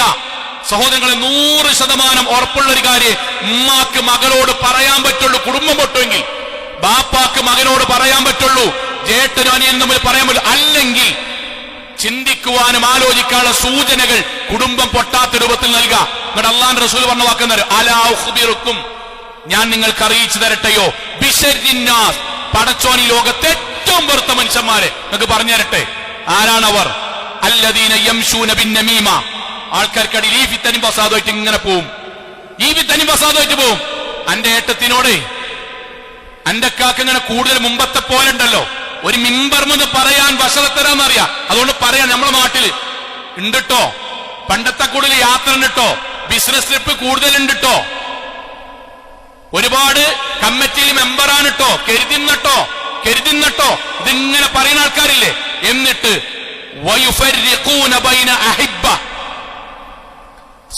സഹോദരങ്ങളെ, 100% ഉറപ്പുള്ളൊരു കാര്യം ഉമ്മാക്ക് മകളോട് പറയാൻ പറ്റുള്ളൂ. കുടുംബം പൊട്ടുമെങ്കിൽ ബാപ്പാക്ക് മകനോട് പറയാൻ പറ്റുള്ളൂ. ജേട്ടനും അനിയനും തമ്മിൽ പറയാൻ പറ്റും. അല്ലെങ്കിൽ ചിന്തിക്കുവാനും ആലോചിക്കാനുള്ള സൂചനകൾ കുടുംബം പൊട്ടാത്ത രൂപത്തിൽ നൽകുക. എന്നിട്ട് അള്ളാഹുവിന്റെ റസൂൽ പറഞ്ഞ വാക്കുന്നത് അലാ ഉഖ്ബിറുക്കും, ഞാൻ നിങ്ങൾക്ക് അറിയിച്ചു തരട്ടെയോ, ബിശർരിന്നാസ്, പടച്ചോനി ലോകത്തെ ഏറ്റവും വെറുത്ത മനുഷ്യന്മാരെ നിങ്ങൾക്ക് പറഞ്ഞു തരട്ടെ. ആരാണവർ? അല്ലദീന യംശൂന ബിന്നമീമ, ആൾക്കാർക്കടിയിൽ ഈ ഫിത്തനും ഫസാദുമായിട്ട് ഇങ്ങനെ പോവും, ഈ ഫിത്തനും ഫസാദുമായിട്ട് പോവും. അന്റെ ഏട്ടത്തിനോടെ അന്റെ കാക്ക് ഇങ്ങനെ കൂടുതൽ മുമ്പത്തെ പോലെ ഉണ്ടല്ലോ, ഒരു മിമ്പർമെന്ന് പറയാൻ വശത്തരാന്നറിയാം. അതുകൊണ്ട് പറയാൻ നമ്മുടെ നാട്ടില് ഉണ്ടിട്ടോ, പണ്ടത്തെ കൂടുതൽ യാത്ര ഉണ്ടിട്ടോ, ബിസിനസ് ട്രിപ്പ് കൂടുതൽ ഉണ്ടിട്ടോ, ഒരുപാട് കമ്മിറ്റിയിൽ മെമ്പറാണിട്ടോ, കരുതിന്നട്ടോ ഇതിങ്ങനെ പറയുന്ന ആൾക്കാരില്ലേ. എന്നിട്ട് വയുഫർരിഖൂന ബൈന അഹിബ്ബ,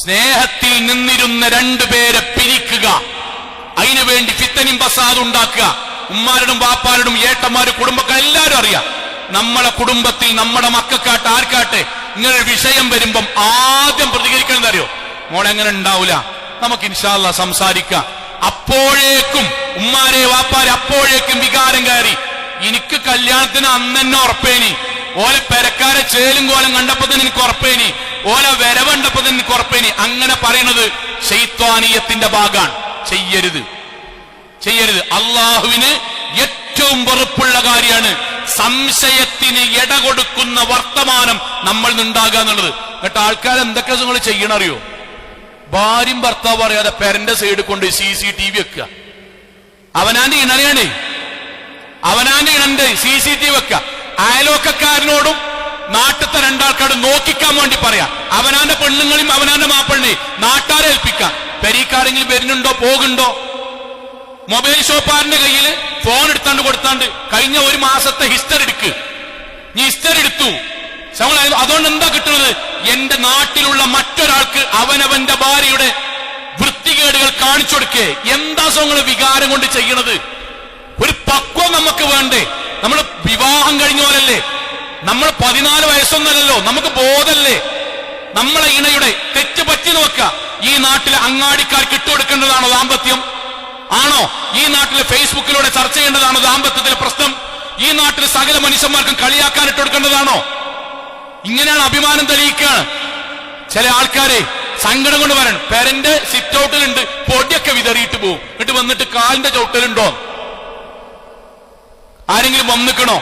സ്നേഹത്തിൽ നിന്നിരുന്ന രണ്ടുപേരെ പിരിക്കുക, അതിനുവേണ്ടി ഫിത്തനും ഫസാദും ഉണ്ടാക്കുക. ഉമ്മാരോടും വാപ്പാരോടും ഏട്ടന്മാരും കുടുംബക്കാർ എല്ലാവരും അറിയാം. നമ്മളെ കുടുംബത്തിൽ നമ്മുടെ മക്കൾക്കാട്ടെ ആർക്കാട്ടെ ഇങ്ങനൊരു വിഷയം വരുമ്പം ആദ്യം പ്രതികരിക്കണം അറിയോ, മോളെങ്ങനെ ഉണ്ടാവൂല, നമുക്ക് ഇൻഷാ അല്ലാഹ് സംസാരിക്കാം. അപ്പോഴേക്കും ഉമ്മാരെ വാപ്പാരെ അപ്പോഴേക്കും വികാരം കയറി. എനിക്ക് കല്യാണത്തിന് അന്നെന്നെ ഉറപ്പേനി, ഓലെ പെരക്കാരെ ചേലും കോലം കണ്ടപ്പോ തന്നെ എനിക്ക് ഉറപ്പേനി, ഓല വരവണ്ടപ്പോ തന്നെ എനിക്ക് ഉറപ്പേനി. അങ്ങനെ പറയുന്നത് ശൈത്വാനീയത്തിന്റെ ഭാഗമാണ്. ചെയ്യരുത്. അള്ളാഹുവിന് ഏറ്റവും വെറുപ്പുള്ള കാര്യമാണ് സംശയത്തിന് ഇട കൊടുക്കുന്ന വർത്തമാനം നമ്മൾ നിന്നുണ്ടാകുക എന്നുള്ളത്. എന്നിട്ട് ആൾക്കാർ എന്തൊക്കെ നിങ്ങൾ ചെയ്യണറിയോ, ഭാര്യയും ഭർത്താവ് പറയാതെ പെരന്റെ സൈഡ് കൊണ്ട് CCTV വെക്കുക. അവനാന്റെ ഇണനെയാണ്, അവനാന്റെ ഇണന്റെ CCTV വെക്കുക. അയലോക്കക്കാരനോടും നാട്ടിലത്തെ രണ്ടാൾക്കാരോടും നോക്കിക്കാൻ വേണ്ടി പറയാം. അവനാന്റെ പെണ്ണുങ്ങളെയും അവനാന്റെ മാപ്പിളിനെയും നാട്ടാരെ ഏൽപ്പിക്കാം. പെരീക്കാരെങ്കിലും വരുന്നുണ്ടോ പോകുന്നുണ്ടോ. മൊബൈൽ ഷോപ്പാറിന്റെ കയ്യിൽ ഫോൺ എടുത്താണ്ട് കൊടുത്താണ്ട് കഴിഞ്ഞ ഒരു മാസത്തെ ഹിസ്റ്ററി എടുക്ക്. നീ ഹിസ്റ്ററി എടുത്തു. അതുകൊണ്ട് എന്താ കിട്ടുന്നത്? എന്റെ നാട്ടിലുള്ള മറ്റൊരാൾക്ക് അവനവന്റെ ഭാര്യയുടെ വൃത്തികേടുകൾ കാണിച്ചു കൊടുക്കേ. എന്താ നിങ്ങൾ വികാരം കൊണ്ട് ചെയ്യണത്? ഒരു പക്വം നമുക്ക് വേണ്ടേ? നമ്മൾ വിവാഹം കഴിഞ്ഞ പോലല്ലേ, നമ്മൾ 14 വയസ്സൊന്നല്ലോ, നമുക്ക് ബോധല്ലേ. നമ്മളെ ഇണയുടെ തെറ്റ് പറ്റി നോക്കുക. ഈ നാട്ടിലെ അങ്ങാടിക്കാർക്ക് ഇട്ടുകൊടുക്കേണ്ടതാണോ ദാമ്പത്യം? ആണോ? ഈ നാട്ടിലെ ഫേസ്ബുക്കിലൂടെ ചർച്ച ചെയ്യേണ്ടതാണോ ദാമ്പത്യത്തിലെ പ്രശ്നം? ഈ നാട്ടിലെ സകല മനുഷ്യന്മാർക്കും കളിയാക്കാൻ ഇട്ടുകൊടുക്കേണ്ടതാണോ? ഇങ്ങനെയാണ് അഭിമാനം തെളിയിക്കുകയാണ്. ചില ആൾക്കാരെ സങ്കടം കൊണ്ട് വരണം, പേരന്റെ സിറ്റ് ഔട്ടിലുണ്ട്, പൊടിയൊക്കെ വിതറിയിട്ട് പോകും. എന്നിട്ട് വന്നിട്ട് കാലിന്റെ ചവിട്ടലുണ്ടോ? ആരെങ്കിലും വന്നിക്കണോ?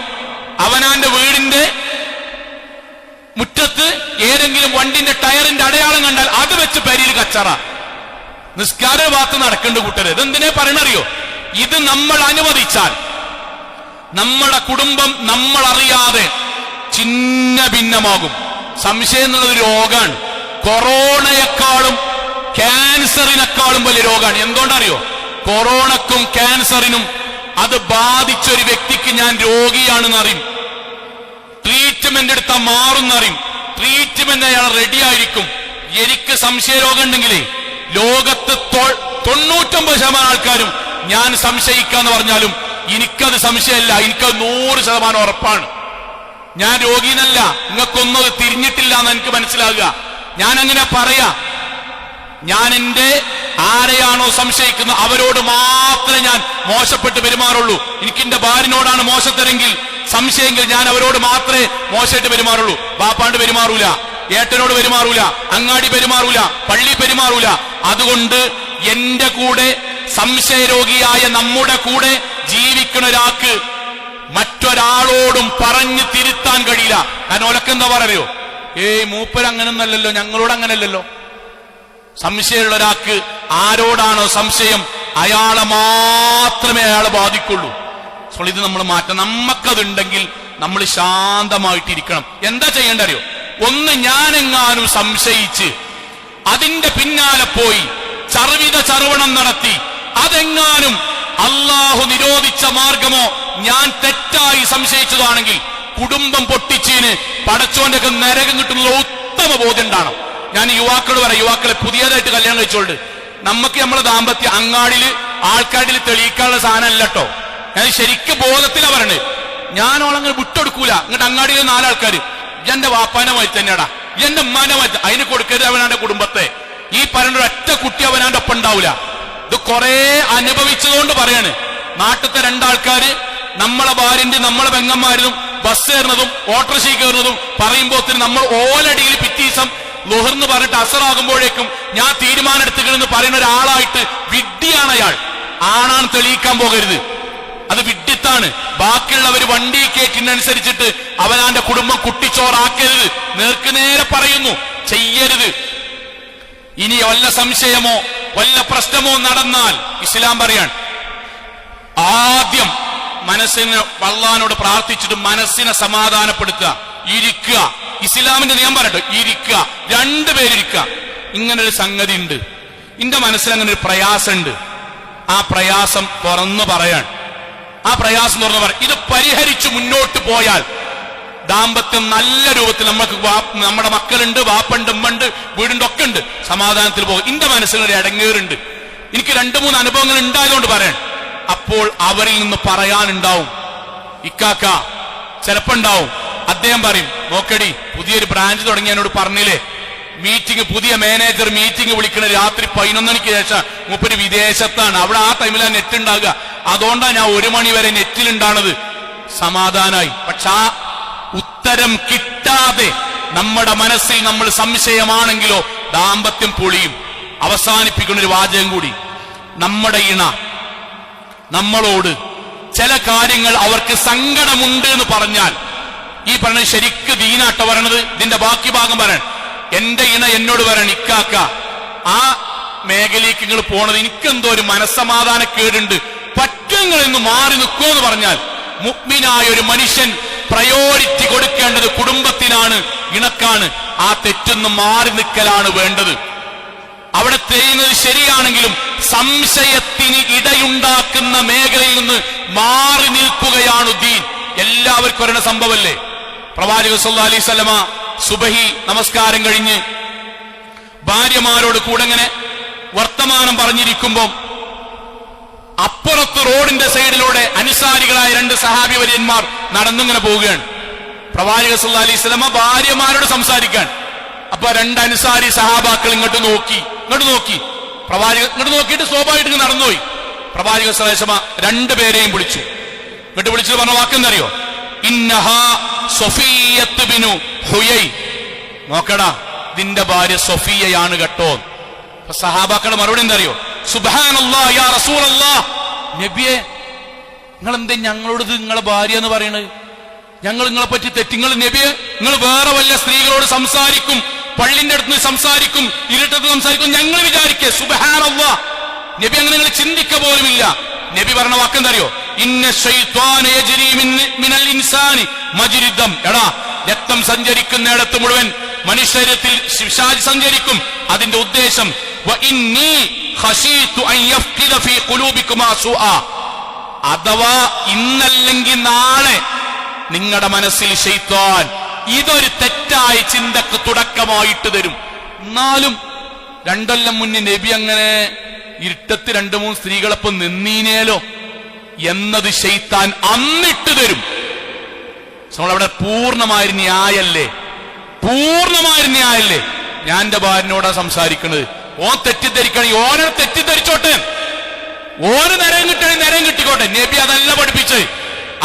അവനാന്റെ വീടിന്റെ മുറ്റത്ത് ഏതെങ്കിലും വണ്ടിന്റെ ടയറിന്റെ അടയാളം കണ്ടാൽ അത് വെച്ച് പരിയിൽ കച്ചറ. നിസ്കാര ഭാഗത്ത് നടക്കേണ്ട കൂട്ടര് ഇതെന്തിനെ പറയണറിയോ? ഇത് നമ്മൾ അനുവദിച്ചാൽ നമ്മുടെ കുടുംബം നമ്മൾ അറിയാതെ ചിന്ന ഭിന്നമാകും. സംശയം എന്നുള്ളത് രോഗമാണ്. കൊറോണയെക്കാളും ക്യാൻസറിനേക്കാളും വലിയ രോഗമാണ്. എന്തുകൊണ്ടറിയോ? കൊറോണക്കും ക്യാൻസറിനും അത് ബാധിച്ചൊരു വ്യക്തിക്ക് ഞാൻ രോഗിയാണെന്ന് അറിയും, ട്രീറ്റ്മെന്റ് എടുത്താൽ മാറുന്നറിയും, ട്രീറ്റ്മെന്റ് അയാൾ റെഡി ആയിരിക്കും. എനിക്ക് സംശയരോഗം ഉണ്ടെങ്കിലേ ലോകത്ത് 99% ആൾക്കാരും ഞാൻ സംശയിക്കാന്ന് പറഞ്ഞാലും എനിക്കത് സംശയമല്ല, എനിക്കത് 100% ഉറപ്പാണ്. ഞാൻ രോഗീനല്ല, നിങ്ങൾക്കൊന്നത് തിരിഞ്ഞിട്ടില്ല എന്ന് എനിക്ക് മനസ്സിലാകുക. ഞാൻ അങ്ങനെ പറയാ. ഞാൻ എന്റെ ആരെയാണോ സംശയിക്കുന്നത് അവരോട് മാത്രമേ ഞാൻ മോശപ്പെട്ട് പെരുമാറുള്ളൂ. എനിക്ക് എന്റെ ഭാര്യനോടാണ് മോശത്തരെങ്കിൽ സംശയമെങ്കിൽ ഞാൻ അവരോട് മാത്രമേ മോശമായിട്ട് പെരുമാറുള്ളൂ. ബാപ്പാണ്ട് പെരുമാറൂല, ഏട്ടനോട് പെരുമാറൂല, അങ്ങാടി പെരുമാറൂല, പള്ളി പെരുമാറൂല. അതുകൊണ്ട് എന്റെ കൂടെ സംശയരോഗിയായ നമ്മുടെ കൂടെ ജീവിക്കുന്ന ഒരാൾക്ക് മറ്റൊരാളോടും പറഞ്ഞു തിരുത്താൻ കഴിയില്ല. കാരണം ഓലക്കെന്താ പറയോ, മൂപ്പര് അങ്ങനൊന്നല്ലല്ലോ, ഞങ്ങളോട് അങ്ങനല്ലല്ലോ. സംശയമുള്ള ഒരാൾക്ക് ആരോടാണോ സംശയം അയാളെ മാത്രമേ അയാളെ ബാധിക്കുള്ളൂ. ഇത് നമ്മൾ മാറ്റം. നമുക്കതുണ്ടെങ്കിൽ നമ്മൾ ശാന്തമായിട്ടിരിക്കണം. എന്താ ചെയ്യേണ്ടറിയോ? ഒന്ന്, ഞാനെങ്ങാനും സംശയിച്ച് അതിന്റെ പിന്നാലെ പോയി ചർവണം നടത്തി അതെങ്ങാനും അള്ളാഹു നിരോധിച്ച മാർഗമോ ഞാൻ തെറ്റായി സംശയിച്ചതാണെങ്കിൽ കുടുംബം പൊട്ടിച്ചീന് പടച്ചോന്റെ ഒക്കെ നരകം കിട്ടുന്നത് ഉത്തമ ബോധ്യം ഉണ്ടാണ്. ഞാൻ യുവാക്കളോട് പറയാം, യുവാക്കളെ പുതിയതായിട്ട് കല്യാണം കഴിച്ചോണ്ട് നമുക്ക് നമ്മളെ ദാമ്പത്യം അങ്ങാടിയിൽ ആൾക്കാരിൽ തെളിയിക്കാനുള്ള സാധനം അല്ല കേട്ടോ. ഞാൻ ശരിക്കും ബോധത്തിലാ പറയണേ. ഞാനോളങ്ങനെ വിട്ടെടുക്കൂല. എന്നിട്ട് അങ്ങാടിയിലെ 4 ആൾക്കാർ എന്റെ വാപ്പാന്റെ മാതിരി തന്നെയാടാ, എന്റെ ഉമ്മാന്റെ മാതിരി, അതിന് കൊടുക്കരുത് അവനാന്റെ കുടുംബത്തെ. ഈ പറയുന്ന ഒറ്റ കുട്ടി അവനാന്റെ ഒപ്പം ഉണ്ടാവില്ല. ഇത് കുറെ അനുഭവിച്ചതുകൊണ്ട് പറയാണ്. നാട്ടിലത്തെ 2 ആൾക്കാര് നമ്മളെ ഭാര്യന്റെ നമ്മളെ പെങ്ങന്മാരും ബസ് കയറുന്നതും ഓട്ടോറിക്ഷ കയറുന്നതും പറയുമ്പോൾ നമ്മൾ ഓലടിയിൽ പിറ്റീസം ലുഹർന്ന് പറഞ്ഞിട്ട് അസറാകുമ്പോഴേക്കും ഞാൻ തീരുമാനം എടുത്തുകളെന്ന് പറയുന്ന ഒരാളായിട്ട് വിഡ്ഢിയാണ് അയാൾ. ആണാണ് തെളിയിക്കാൻ പോകരുത്, അത് വിഡ്ഢിത്താണ്. ബാക്കിയുള്ളവർ വണ്ടി കേറ്റിനനുസരിച്ചിട്ട് അവനാന്റെ കുടുംബം കുട്ടിച്ചോറാക്കരുത്. നേർക്കുനേരെ പറയുന്നു, ചെയ്യരുത്. ഇനി വല്ല സംശയമോ വല്ല പ്രശ്നമോ നടന്നാൽ ഇസ്ലാം പറയാൻ ആദ്യം മനസ്സിന് അല്ലാഹുവോട് പ്രാർത്ഥിച്ചിട്ട് മനസ്സിനെ സമാധാനപ്പെടുത്തുക, ഇരിക്കുക. ഇസ്ലാമിന്റെ നിയമം പറയട്ടെ, ഇരിക്കുക, രണ്ടുപേരിരിക്കുക. ഇങ്ങനൊരു സംഗതി ഉണ്ട്, എന്റെ മനസ്സിൽ അങ്ങനെ ഒരു പ്രയാസമുണ്ട്, ആ പ്രയാസം തുറന്നു പറയാൻ, ആ പ്രയാസം തുറന്നു പറയാൻ. ഇത് പരിഹരിച്ചു മുന്നോട്ട് പോയാൽ ദാമ്പത്യം നല്ല രൂപത്തിൽ നമുക്ക് നമ്മുടെ മക്കളുണ്ട്, വാപ്പുണ്ട്, ഉമ്മണ്ട്, വീടുണ്ട്, ഒക്കെ ഉണ്ട്, സമാധാനത്തിൽ പോകും. എന്റെ മനസ്സിലൊരു ഇടങ്ങേറുണ്ട്, എനിക്ക് 2-3 അനുഭവങ്ങൾ ഉണ്ടായതുകൊണ്ട് പറയാൻ. അപ്പോൾ അവരിൽ നിന്ന് പറയാനുണ്ടാവും, ഇക്കാക്ക ചിലപ്പോ ഉണ്ടാവും. അദ്ദേഹം പറയും, നോക്കടി പുതിയൊരു ബ്രാഞ്ച് തുടങ്ങി എന്നോട് പറഞ്ഞില്ലേ, മീറ്റിംഗ്, പുതിയ മാനേജർ മീറ്റിംഗ് വിളിക്കണ രാത്രി 11 മണിക്ക് ശേഷം. മൂപ്പര് വിദേശത്താണ്, അവിടെ ആ ടൈമിലാണ് നെറ്റ് ഉണ്ടാകുക, അതുകൊണ്ടാണ് ഞാൻ 1 മണി വരെ നെറ്റിലുണ്ടാണത്. സമാധാനായി. പക്ഷെ ആ ഉത്തരം കിട്ടാതെ നമ്മുടെ മനസ്സിൽ നമ്മൾ സംശയമാണെങ്കിലോ ദാമ്പത്യം പൊളിയും. അവസാനിപ്പിക്കുന്ന ഒരു വാചകം കൂടി, നമ്മുടെ ഇണ നമ്മളോട് ചില കാര്യങ്ങൾ അവർക്ക് സങ്കടമുണ്ട് എന്ന് പറഞ്ഞാൽ, ഈ പറഞ്ഞത് ശരിക്ക് ദീനാട്ട പറയണത്, ഇതിന്റെ ബാക്കി ഭാഗം പറയാൻ. എന്റെ ഇണ എന്നോട് പറയണം, ഇക്കാക്ക ആ മേഖലയ്ക്ക് നിങ്ങൾ പോണത് എനിക്കെന്തോ ഒരു മനസ്സമാധാന കേടുണ്ട്, പറ്റുങ്ങളെന്ന് മാറി നിൽക്കുമോ എന്ന് പറഞ്ഞാൽ, മുഅ്മിനായ ഒരു മനുഷ്യൻ പ്രയോറിറ്റി കൊടുക്കേണ്ടത് കുടുംബത്തിനാണ്, ഇണക്കാണ്. ആ തെറ്റൊന്ന് മാറി നിൽക്കലാണ് വേണ്ടത്. അവിടെ ചെയ്യുന്നത് ശരിയാണെങ്കിലും സംശയത്തിന് ഇടയുണ്ടാക്കുന്ന മേഖലയിൽ നിന്ന് മാറി നിൽക്കുകയാണ് ദീൻ. എല്ലാവർക്കും ഒരെണ്ണ സംഭവല്ലേ, പ്രവാചകൻ സല്ലല്ലാഹു അലൈഹി വസല്ലമ സുബഹി നമസ്കാരം കഴിഞ്ഞ് ഭാര്യമാരോട് കൂടെ ഇങ്ങനെ വർത്തമാനം പറഞ്ഞിരിക്കുമ്പോൾ അപ്പുറത്ത് റോഡിന്റെ സൈഡിലൂടെ അനുസാരികളായ 2 സഹാബി വര്യന്മാർ നടന്നിങ്ങനെ പോവുകയാണ്. പ്രവാചകൻ സല്ലല്ലാഹു അലൈഹി വസല്ലമ ഭാര്യമാരോട് സംസാരിക്കാൻ. അപ്പൊ 2 അനുസാരി സഹാബാക്കൾ ഇങ്ങോട്ട് നോക്കി. പ്രവാചകൻ ഇങ്ങോട്ട് നോക്കിയിട്ട് സ്വാഭാവികമായിട്ട് നടന്നുപോയി. പ്രവാചകൻ സല്ലല്ലാഹു അലൈഹി വസല്ലമ 2 പേരെയും വിളിച്ചു. ഇങ്ങോട്ട് വിളിച്ചത് പറഞ്ഞ വാക്കെന്തറിയോ? ഇന്നഹാ സഫിയ്യത്ത് ബിനു ഹുയൈ. നോക്കടാ, ഇതിന്റെ ഭാര്യ സഫിയയാണ് കേട്ടോ. സഹാബാക്കളുടെ മറുപടി എന്തറിയോ? സുബ്ഹാനല്ലാഹ് യാ റസൂലല്ലാഹ്. നബിയെ, നിങ്ങൾ എന്തേ ഞങ്ങളോട് ഇത് നിങ്ങളെ ഭാര്യ എന്ന് പറയണത്? ഞങ്ങൾ നിങ്ങളെ പറ്റി തെറ്റിങ്ങൾ നബിയെ, നിങ്ങൾ വേറെ വല്ല സ്ത്രീകളോട് സംസാരിക്കും, പള്ളിന്റെ അടുത്ത് സംസാരിക്കും, ഇരുട്ടത്ത് സംസാരിക്കും, ഞങ്ങൾ വിചാരിക്കേ. സുബ്ഹാനല്ലാഹ്. നബി അങ്ങനെ നിങ്ങൾ ചിന്തിക്ക പോലുമില്ല. നബി പറഞ്ഞ വാക്കെന്തറിയോ? ഇന്ന ശൈത്വാന യജ്രി മിനൽ ഇൻസാനി മജ്രിദം. എടാ, രക്തം സഞ്ചരിക്കുന്നിടത്ത് മുഴുവൻ മനുഷ്യരത്തിൽ പിശാച് സഞ്ചരിക്കും. അതിന്റെ ഉദ്ദേശം വഇന്നി ഖശീതു അൻ യഫ്ഖിദ ഫീ ഖുലൂബികുമാ സുആ. അഥവാ ഇന്നല്ലെങ്കിൽ നാളെ നിങ്ങളുടെ മനസ്സിൽ ശൈത്വാൻ ഇതൊരു തെറ്റായ ചിന്തക്ക് തുടക്കമായിട്ട് തരും. എന്നാലും 2 കൊല്ലം മുന്നേ നബി അങ്ങനെ ഇരുട്ടത്ത് 2-3 സ്ത്രീകളൊപ്പം നിന്നീനേലോ എന്നത് ശൈത്താൻ അന്നിട്ട് തരും. നമ്മളവിടെ പൂർണ്ണമായ ന്യായല്ലേ? ഞാൻ എന്റെ ഭാര്യനോടാ സംസാരിക്കുന്നത്. ഓൻ തെറ്റിദ്ധരിക്കണേ, ഓനെ തെറ്റിദ്ധരിച്ചോട്ടെ, ഓന് നേരം കിട്ടണേ നേരം കിട്ടിക്കോട്ടെ. നബി അതല്ല പഠിപ്പിച്ചത്.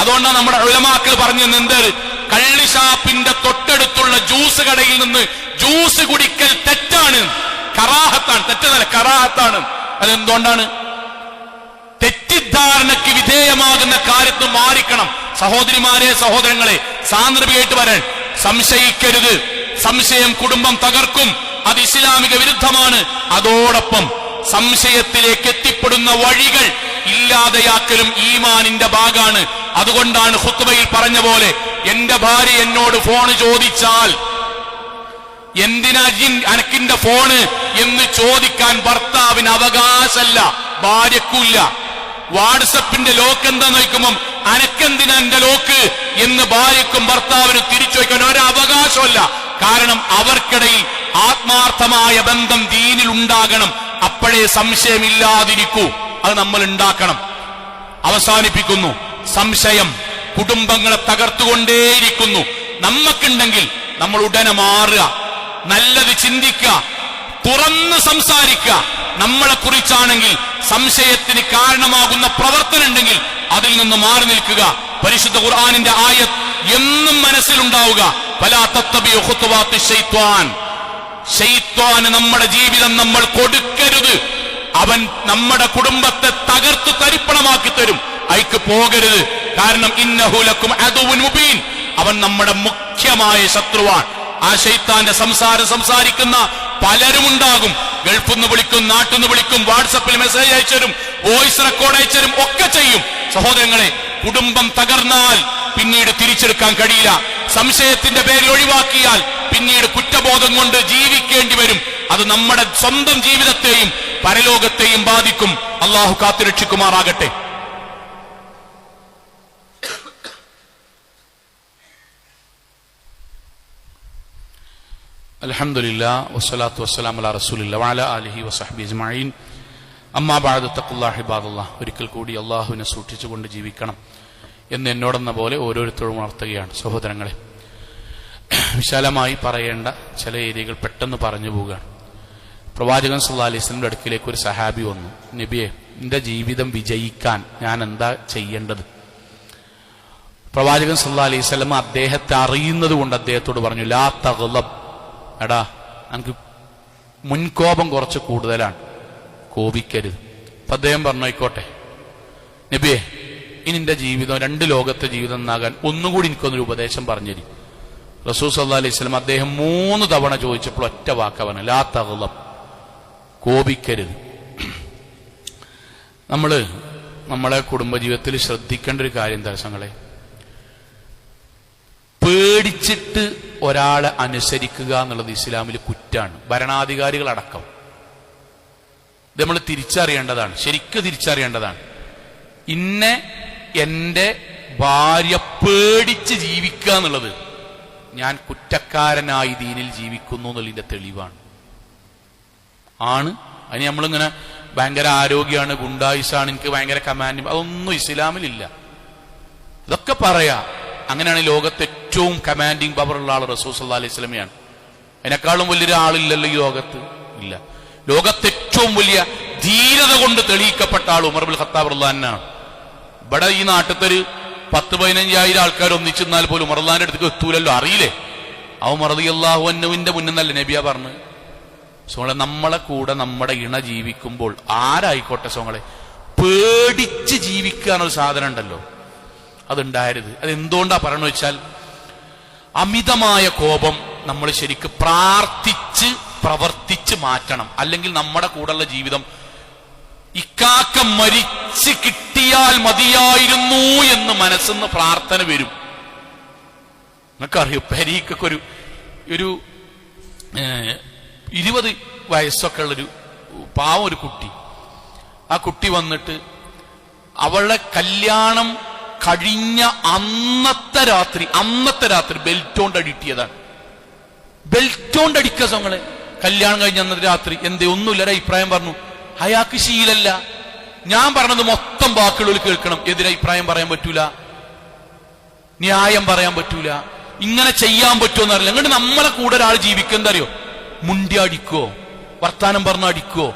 അതുകൊണ്ടാണ് നമ്മുടെ ഉലമാക്കൾ പറഞ്ഞു എന്ത്, കള്ളിഷാപ്പിന്റെ തൊട്ടടുത്തുള്ള ജ്യൂസ് കടയിൽ നിന്ന് ജ്യൂസ് കുടിക്കൽ തെറ്റാണ്, കറാഹത്താണ്. തെറ്റല്ല, കറാഹത്താണ്. അതെന്തുകൊണ്ടാണ്? തെറ്റിദ്ധാരണയ്ക്ക് വിധേയമാകുന്ന കാര്യത്തിൽ മാറിക്കണം. സഹോദരിമാരെ, സഹോദരങ്ങളെ, സാന്ദർഭികമായിട്ട് പറയാൻ സംശയിക്കരുത്. സംശയം കുടുംബം തകർക്കും, അത് ഇസ്ലാമിക വിരുദ്ധമാണ്. അതോടൊപ്പം സംശയത്തിലേക്ക് എത്തിപ്പെടുന്ന വഴികൾ ഇല്ലാതെയാക്കലും ഈമാനിന്റെ ഭാഗമാണ്. അതുകൊണ്ടാണ് ഖുത്ബയിൽ പറഞ്ഞ പോലെ, എന്റെ ഭാര്യ എന്നോട് ഫോൺ ചോദിച്ചാൽ എന്തിനാ അനക്കിന്റെ ഫോണ് എന്ന് ചോദിക്കാൻ ഭർത്താവിന് അവകാശമല്ല, ഭാര്യക്കുമില്ല. വാട്സപ്പിന്റെ ലോക്ക് എന്താ നോക്കുമ്പം അനക്കെന്തിനാ എന്റെ ലോക്ക് എന്ന് ഭാര്യക്കും ഭർത്താവിനും തിരിച്ചു വയ്ക്കാൻ ഒരവകാശമല്ല. കാരണം അവർക്കിടയിൽ ആത്മാർത്ഥമായ ബന്ധം ദീനിൽ ഉണ്ടാകണം. അപ്പോഴേ സംശയമില്ലാതിരിക്കൂ. അത് നമ്മൾ ഉണ്ടാക്കണം. അവസാനിപ്പിക്കുന്നു. സംശയം കുടുംബങ്ങളെ തകർത്തുകൊണ്ടേയിരിക്കുന്നു. നമുക്കുണ്ടെങ്കിൽ നമ്മൾ ഉടനെ മാറുക, നല്ലത് ചിന്തിക്കുക, തുറന്ന് സംസാരിക്കുക. നമ്മളെ കുറിച്ചാണെങ്കിൽ സംശയത്തിന് കാരണമാകുന്ന പ്രവർത്തനം ഉണ്ടെങ്കിൽ അതിൽ നിന്ന് മാറി നിൽക്കുക. പരിശുദ്ധ ഖുർആനിന്റെ ആയത്ത് എന്നും മനസ്സിലുണ്ടാവുക. ഫലാ തത്തബിഉ ഖുതുവാത്തി ശൈത്വാൻ. ശൈത്വാന് നമ്മുടെ ജീവിതം നമ്മൾ കൊടുക്കരുത്. അവൻ നമ്മുടെ കുടുംബത്തെ തകർത്തു തരിപ്പണമാക്കി തരും. അയക്ക് പോകരുത്. കാരണം ഇന്നഹു ലക്കും അദുവുൻ മുബീൻ. അവൻ നമ്മുടെ മുഖ്യമായ ശത്രുവാണ്. ആ ശൈത്താന്റെ സംസാരിക്കുന്ന പലരും ഉണ്ടാകും. ഗൾഫിൽ നിന്ന് വിളിക്കും, നാട്ടിൽ നിന്ന് വിളിക്കും, വാട്സപ്പിൽ മെസ്സേജ് അയച്ചരും, വോയിസ് റെക്കോർഡ് അയച്ചരും ഒക്കെ ചെയ്യും. സഹോദരങ്ങളെ, കുടുംബം തകർന്നാൽ പിന്നീട് തിരിച്ചെടുക്കാൻ കഴിയില്ല. സംശയത്തിന്റെ പേരിൽ ഒഴിവാക്കിയാൽ പിന്നീട് കുറ്റബോധം കൊണ്ട് ജീവിക്കേണ്ടി വരും. അത് നമ്മുടെ സ്വന്തം ജീവിതത്തെയും പരലോകത്തെയും ബാധിക്കും. അള്ളാഹു കാത്തുരക്ഷിക്കുമാറാകട്ടെ. അൽഹംദുലില്ലാഹ് വസ്സലാത്തു വസ്സലാമു അലാ റസൂലില്ലാഹി വഅലാ ആലിഹി വസഹ്ബിഹി അജ്മഈൻ. അമ്മാ ബഅദ് തഖുല്ലാഹി ഇബാദല്ലാഹ്. ഒരിക്കൽ കൂടി അള്ളാഹുവിനെ സൂക്ഷിച്ചുകൊണ്ട് ജീവിക്കണം എന്ന് എന്നോടെന്ന പോലെ ഓരോരുത്തരും ഉണർത്തുകയാണ്. സഹോദരങ്ങളെ, വിശാലമായി പറയേണ്ട ചില ഏരിയകൾ പെട്ടെന്ന് പറഞ്ഞു പോവുകയാണ്. പ്രവാചകൻ സല്ലല്ലാഹു അലൈഹി വസല്ലമയുടെ അടുക്കിലേക്ക് ഒരു സഹാബി വന്നു. നബിയെ, എന്റെ ജീവിതം വിജയിക്കാൻ ഞാൻ എന്താ ചെയ്യേണ്ടത്? പ്രവാചകൻ സല്ലല്ലാഹു അലൈഹി വസല്ലം അദ്ദേഹത്തെ അറിയുന്നത് കൊണ്ട് അദ്ദേഹത്തോട് പറഞ്ഞു, ലാ തഗ്ളബ്. എടാ, എനിക്ക് മുൻകോപം കുറച്ച് കൂടുതലാണ്, കോപിക്കരുത്. അപ്പൊ അദ്ദേഹം പറഞ്ഞു, ആയിക്കോട്ടെ നബിയെ, ഇനി എന്റെ ജീവിതം, രണ്ട് ലോകത്തെ ജീവിതം എന്നാകാൻ ഒന്നുകൂടി എനിക്കൊന്നൊരു ഉപദേശം പറഞ്ഞിരി. റസൂൽ സല്ലല്ലാഹു അലൈഹി വസല്ലം അദ്ദേഹം 3 തവണ ചോദിച്ചപ്പോൾ ഒറ്റ വാക്ക പറഞ്ഞു, ലാ തഗ്ളബ്, കോപിക്കരുത്. നമ്മളെ കുടുംബജീവിതത്തിൽ ശ്രദ്ധിക്കേണ്ട ഒരു കാര്യം ദർശനങ്ങളെ, പേടിച്ചിട്ട് ഒരാളെ അനുസരിക്കുക എന്നുള്ളത് ഇസ്ലാമിൽ കുറ്റാണ്. ഭരണാധികാരികളടക്കം ഇത് നമ്മൾ തിരിച്ചറിയേണ്ടതാണ്, ശരിക്കും തിരിച്ചറിയേണ്ടതാണ്. എന്റെ ഭാര്യ പേടിച്ച് ജീവിക്കുക എന്നുള്ളത് ഞാൻ കുറ്റക്കാരനായി ദീനിൽ ജീവിക്കുന്നു എന്നുള്ളതിന്റെ തെളിവാണ്. അതിന് നമ്മളിങ്ങനെ ഭയങ്കര ആരോഗ്യമാണ്, ഗുണ്ടായുസാണ്, എനിക്ക് ഭയങ്കര കമാൻഡ്, അതൊന്നും ഇസ്ലാമിലില്ല. ഇതൊക്കെ പറയാ. അങ്ങനെയാണ് ലോകത്തെ ഏറ്റവും കമാൻഡിങ് പവർ ഉള്ള ആൾ റസൂൽ സല്ലല്ലാഹു അലൈഹി വസല്ലമയാണ്. അതിനേക്കാളും വലിയൊരു ആളില്ലല്ലോ ഈ ലോകത്ത്, ഇല്ല. ലോകത്തെ ഏറ്റവും വലിയ ധീരത കൊണ്ട് തെളിയിക്കപ്പെട്ട ആൾ ഉമർ ഇബ്നുൽ ഖത്താബ് റളിയല്ലാഹു അൻഹു ആണ്. ഇവിടെ ഈ നാട്ടിലൊരു 10-15,000 ആൾക്കാർ ഒന്നിച്ചെന്നാൽ പോലും ഉമർ റളിയല്ലാഹുവിന്റെ അടുത്തേക്ക് എത്തൂലല്ലോ, അറിയില്ലേ? ആ ഉമർ റളിയല്ലാഹു അൻഹുവിന്റെ മുന്നിൽ നബിയാ പറഞ്ഞു, സോളെ നമ്മളെ കൂടെ നമ്മുടെ ഇണ ജീവിക്കുമ്പോൾ ആരായിക്കോട്ടെ സോങ്ങളെ, പേടിച്ച് ജീവിക്കുക എന്നൊരു സാധനം ഉണ്ടല്ലോ, അതുണ്ടായിരുത്. അതെന്തുകൊണ്ടാ പറയണെന്ന് വെച്ചാൽ, അമിതമായ കോപം നമ്മൾ ശരിക്ക് പ്രാർത്ഥിച്ച് പ്രവർത്തിച്ച് മാറ്റണം. അല്ലെങ്കിൽ നമ്മുടെ കൂടെയുള്ള ജീവിതം ഇക്കാക്ക മരിച്ച് കിട്ടിയാൽ മതിയായിരുന്നു എന്ന് മനസ്സിന്ന് പ്രാർത്ഥന വരും. നിങ്ങൾക്കറിയോ, പെരീക്കൊക്കെ ഒരു 20 വയസ്സൊക്കെ ഉള്ളൊരു പാവം ഒരു കുട്ടി, ആ കുട്ടി വന്നിട്ട് അവളുടെ കല്യാണം കഴിഞ്ഞ അന്നത്തെ രാത്രി ബെൽറ്റ് കൊണ്ട് അടിട്ടിയതാണ്. ബെൽറ്റ് കൊണ്ട് അടിക്കുക സങ്ങളെ, കല്യാണം കഴിഞ്ഞ അന്നത്തെ രാത്രി. എന്തേ? ഒന്നുമില്ല, അഭിപ്രായം പറഞ്ഞു. അയാൾക്ക് ശീലല്ല. ഞാൻ പറഞ്ഞത് മൊത്തം ബാക്കിയുള്ളവർ കേൾക്കണം, എതിരഭിപ്രായം പറയാൻ പറ്റൂല, ന്യായം പറയാൻ പറ്റൂല, ഇങ്ങനെ ചെയ്യാൻ പറ്റുമോ എന്നറിയില്ല. എന്നിട്ട് നമ്മളെ കൂടെ ഒരാൾ ജീവിക്കുക അറിയോ, മുണ്ടി അടിക്കോ, വർത്താനം പറഞ്ഞ അടിക്കോ,